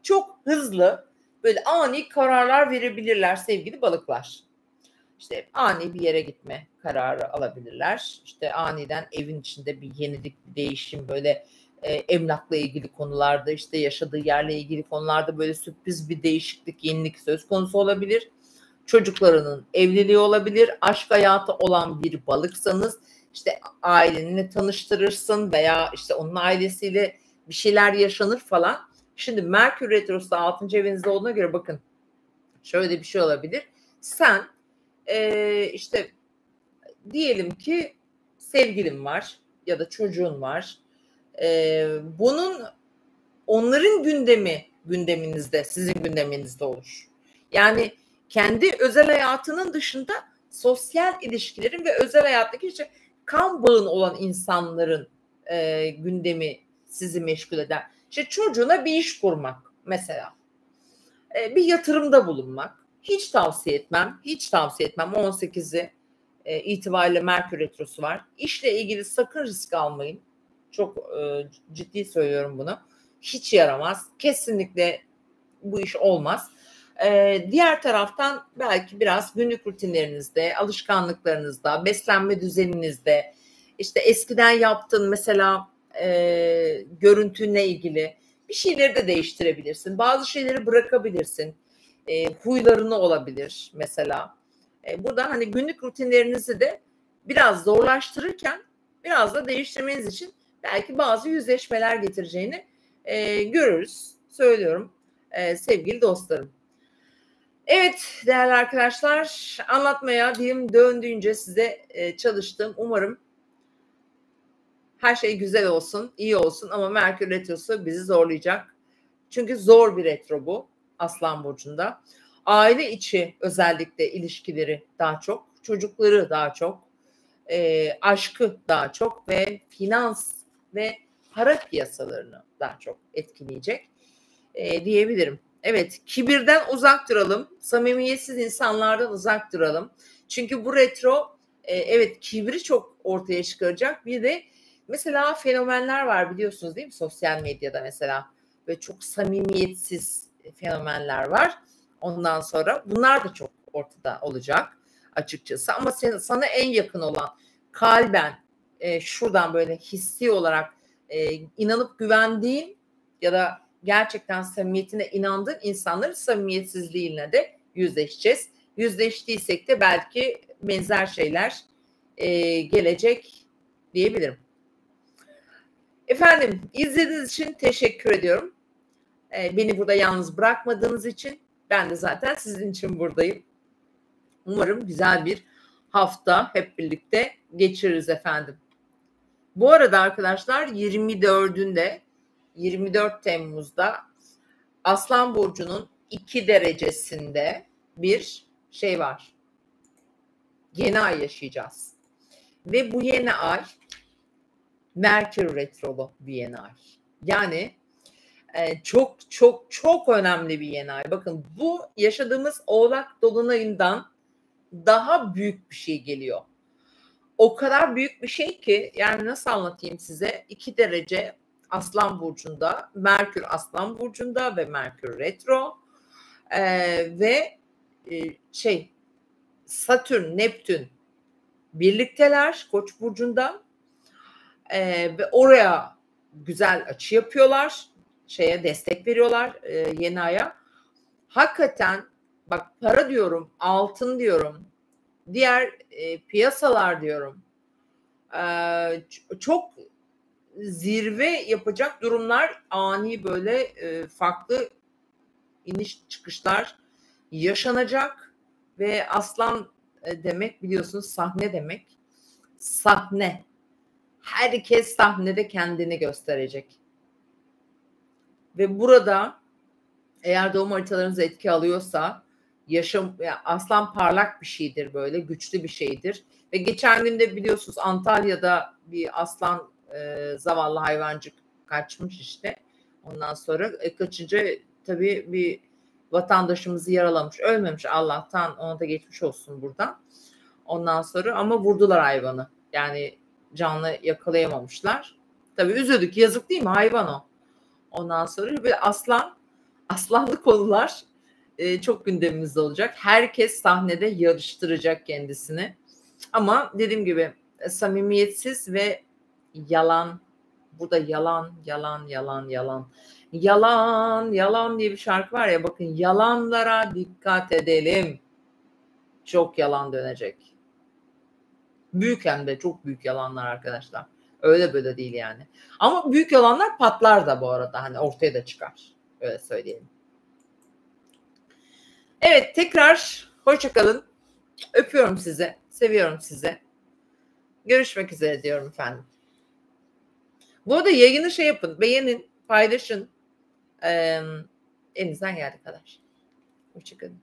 çok hızlı böyle ani kararlar verebilirler sevgili balıklar. İşte ani bir yere gitme kararı alabilirler. İşte aniden evin içinde bir yenilik, bir değişim, böyle emlakla ilgili konularda, işte yaşadığı yerle ilgili konularda böyle sürpriz bir değişiklik, yenilik söz konusu olabilir. Çocuklarının evliliği olabilir. Aşk hayatı olan bir balıksanız işte ailenle tanıştırırsın veya işte onun ailesiyle bir şeyler yaşanır falan. Şimdi Merkür Retrosu da 6. evinizde olduğuna göre bakın şöyle bir şey olabilir. Sen işte diyelim ki sevgilin var ya da çocuğun var. Bunun onların gündeminizde, sizin gündeminizde olur. Yani kendi özel hayatının dışında sosyal ilişkilerin ve özel hayattaki işte kan bağın olan insanların gündemi sizi meşgul eder. İşte çocuğuna bir iş kurmak mesela. Bir yatırımda bulunmak. Hiç tavsiye etmem. 18'i itibariyle Merkür Retrosu var. İşle ilgili sakın risk almayın. Çok ciddi söylüyorum bunu. Hiç yaramaz. Kesinlikle bu iş olmaz. Diğer taraftan belki biraz günlük rutinlerinizde, alışkanlıklarınızda, beslenme düzeninizde, işte eskiden yaptığın mesela görüntünle ilgili bir şeyleri de değiştirebilirsin. Bazı şeyleri bırakabilirsin. Huylarını olabilir mesela. Burada hani günlük rutinlerinizi de biraz zorlaştırırken biraz da değiştirmeniz için belki bazı yüzleşmeler getireceğini görürüz. Söylüyorum sevgili dostlarım. Evet değerli arkadaşlar, anlatmaya dilim döndüğünce size çalıştım. Umarım her şey güzel olsun, iyi olsun ama Merkür Retrosu bizi zorlayacak. Çünkü zor bir retro bu Aslan Burcu'nda. Aile içi özellikle ilişkileri daha çok, çocukları daha çok, aşkı daha çok ve finans ve para piyasalarını daha çok etkileyecek diyebilirim. Evet, kibirden uzak duralım, samimiyetsiz insanlardan uzak duralım. Çünkü bu retro evet kibri çok ortaya çıkaracak. Bir de mesela fenomenler var biliyorsunuz değil mi sosyal medyada mesela ve çok samimiyetsiz fenomenler var. Ondan sonra bunlar da çok ortada olacak açıkçası. Ama sana en yakın olan kalben şuradan böyle hissi olarak inanıp güvendiğin ya da gerçekten samimiyetine inandığın insanların samimiyetsizliğine de yüzleşeceğiz. Yüzleştiysek de belki benzer şeyler gelecek diyebilirim. Efendim izlediğiniz için teşekkür ediyorum. Beni burada yalnız bırakmadığınız için ben de zaten sizin için buradayım. Umarım güzel bir hafta hep birlikte geçiririz efendim. Bu arada arkadaşlar 24 Temmuz'da Aslan Burcu'nun 2 derecesinde bir şey var. Yeni ay yaşayacağız. Ve bu yeni ay Merkür Retrolu bir yeni ay. Yani çok çok çok önemli bir yeni ay. Bakın bu yaşadığımız Oğlak Dolunay'ından daha büyük bir şey geliyor. O kadar büyük bir şey ki yani nasıl anlatayım size 2 derece Aslan Burcu'nda, Merkür Aslan Burcu'nda ve Merkür Retro ve Satürn, Neptün birlikteler Koç burcunda ve oraya güzel açı yapıyorlar. Destek veriyorlar yeni aya. Hakikaten bak para diyorum, altın diyorum, diğer piyasalar diyorum. Çok zirve yapacak durumlar ani böyle farklı iniş çıkışlar yaşanacak ve Aslan demek biliyorsunuz sahne demek. Sahne. Herkes sahnede kendini gösterecek. Ve burada eğer doğum haritalarınız etki alıyorsa yaşam ya aslan parlak bir şeydir böyle, güçlü bir şeydir. Ve geçen gün de biliyorsunuz Antalya'da bir aslan zavallı hayvancık kaçmış işte. Ondan sonra kaçınca tabii bir vatandaşımızı yaralamış. Ölmemiş Allah'tan, ona da geçmiş olsun buradan. Ondan sonra ama vurdular hayvanı. Yani canlı yakalayamamışlar. Tabii üzüldük. Yazık değil mi? Hayvan o. Ondan sonra bir aslanlı konular çok gündemimizde olacak. Herkes sahnede yarıştıracak kendisini. Ama dediğim gibi samimiyetsiz ve yalan. Burada yalan, yalan, yalan, yalan. Yalan, yalan diye bir şarkı var ya, bakın yalanlara dikkat edelim. Çok yalan dönecek. Büyük, hem de çok büyük yalanlar arkadaşlar. Öyle böyle değil yani. Ama büyük yalanlar patlar da bu arada, hani ortaya da çıkar. Öyle söyleyelim. Evet, tekrar hoşça kalın. Öpüyorum sizi. Seviyorum sizi. Görüşmek üzere diyorum efendim. Bu arada yayını şey yapın. Beğenin, paylaşın. Elinizden geldiği kadar. Hoşça kalın.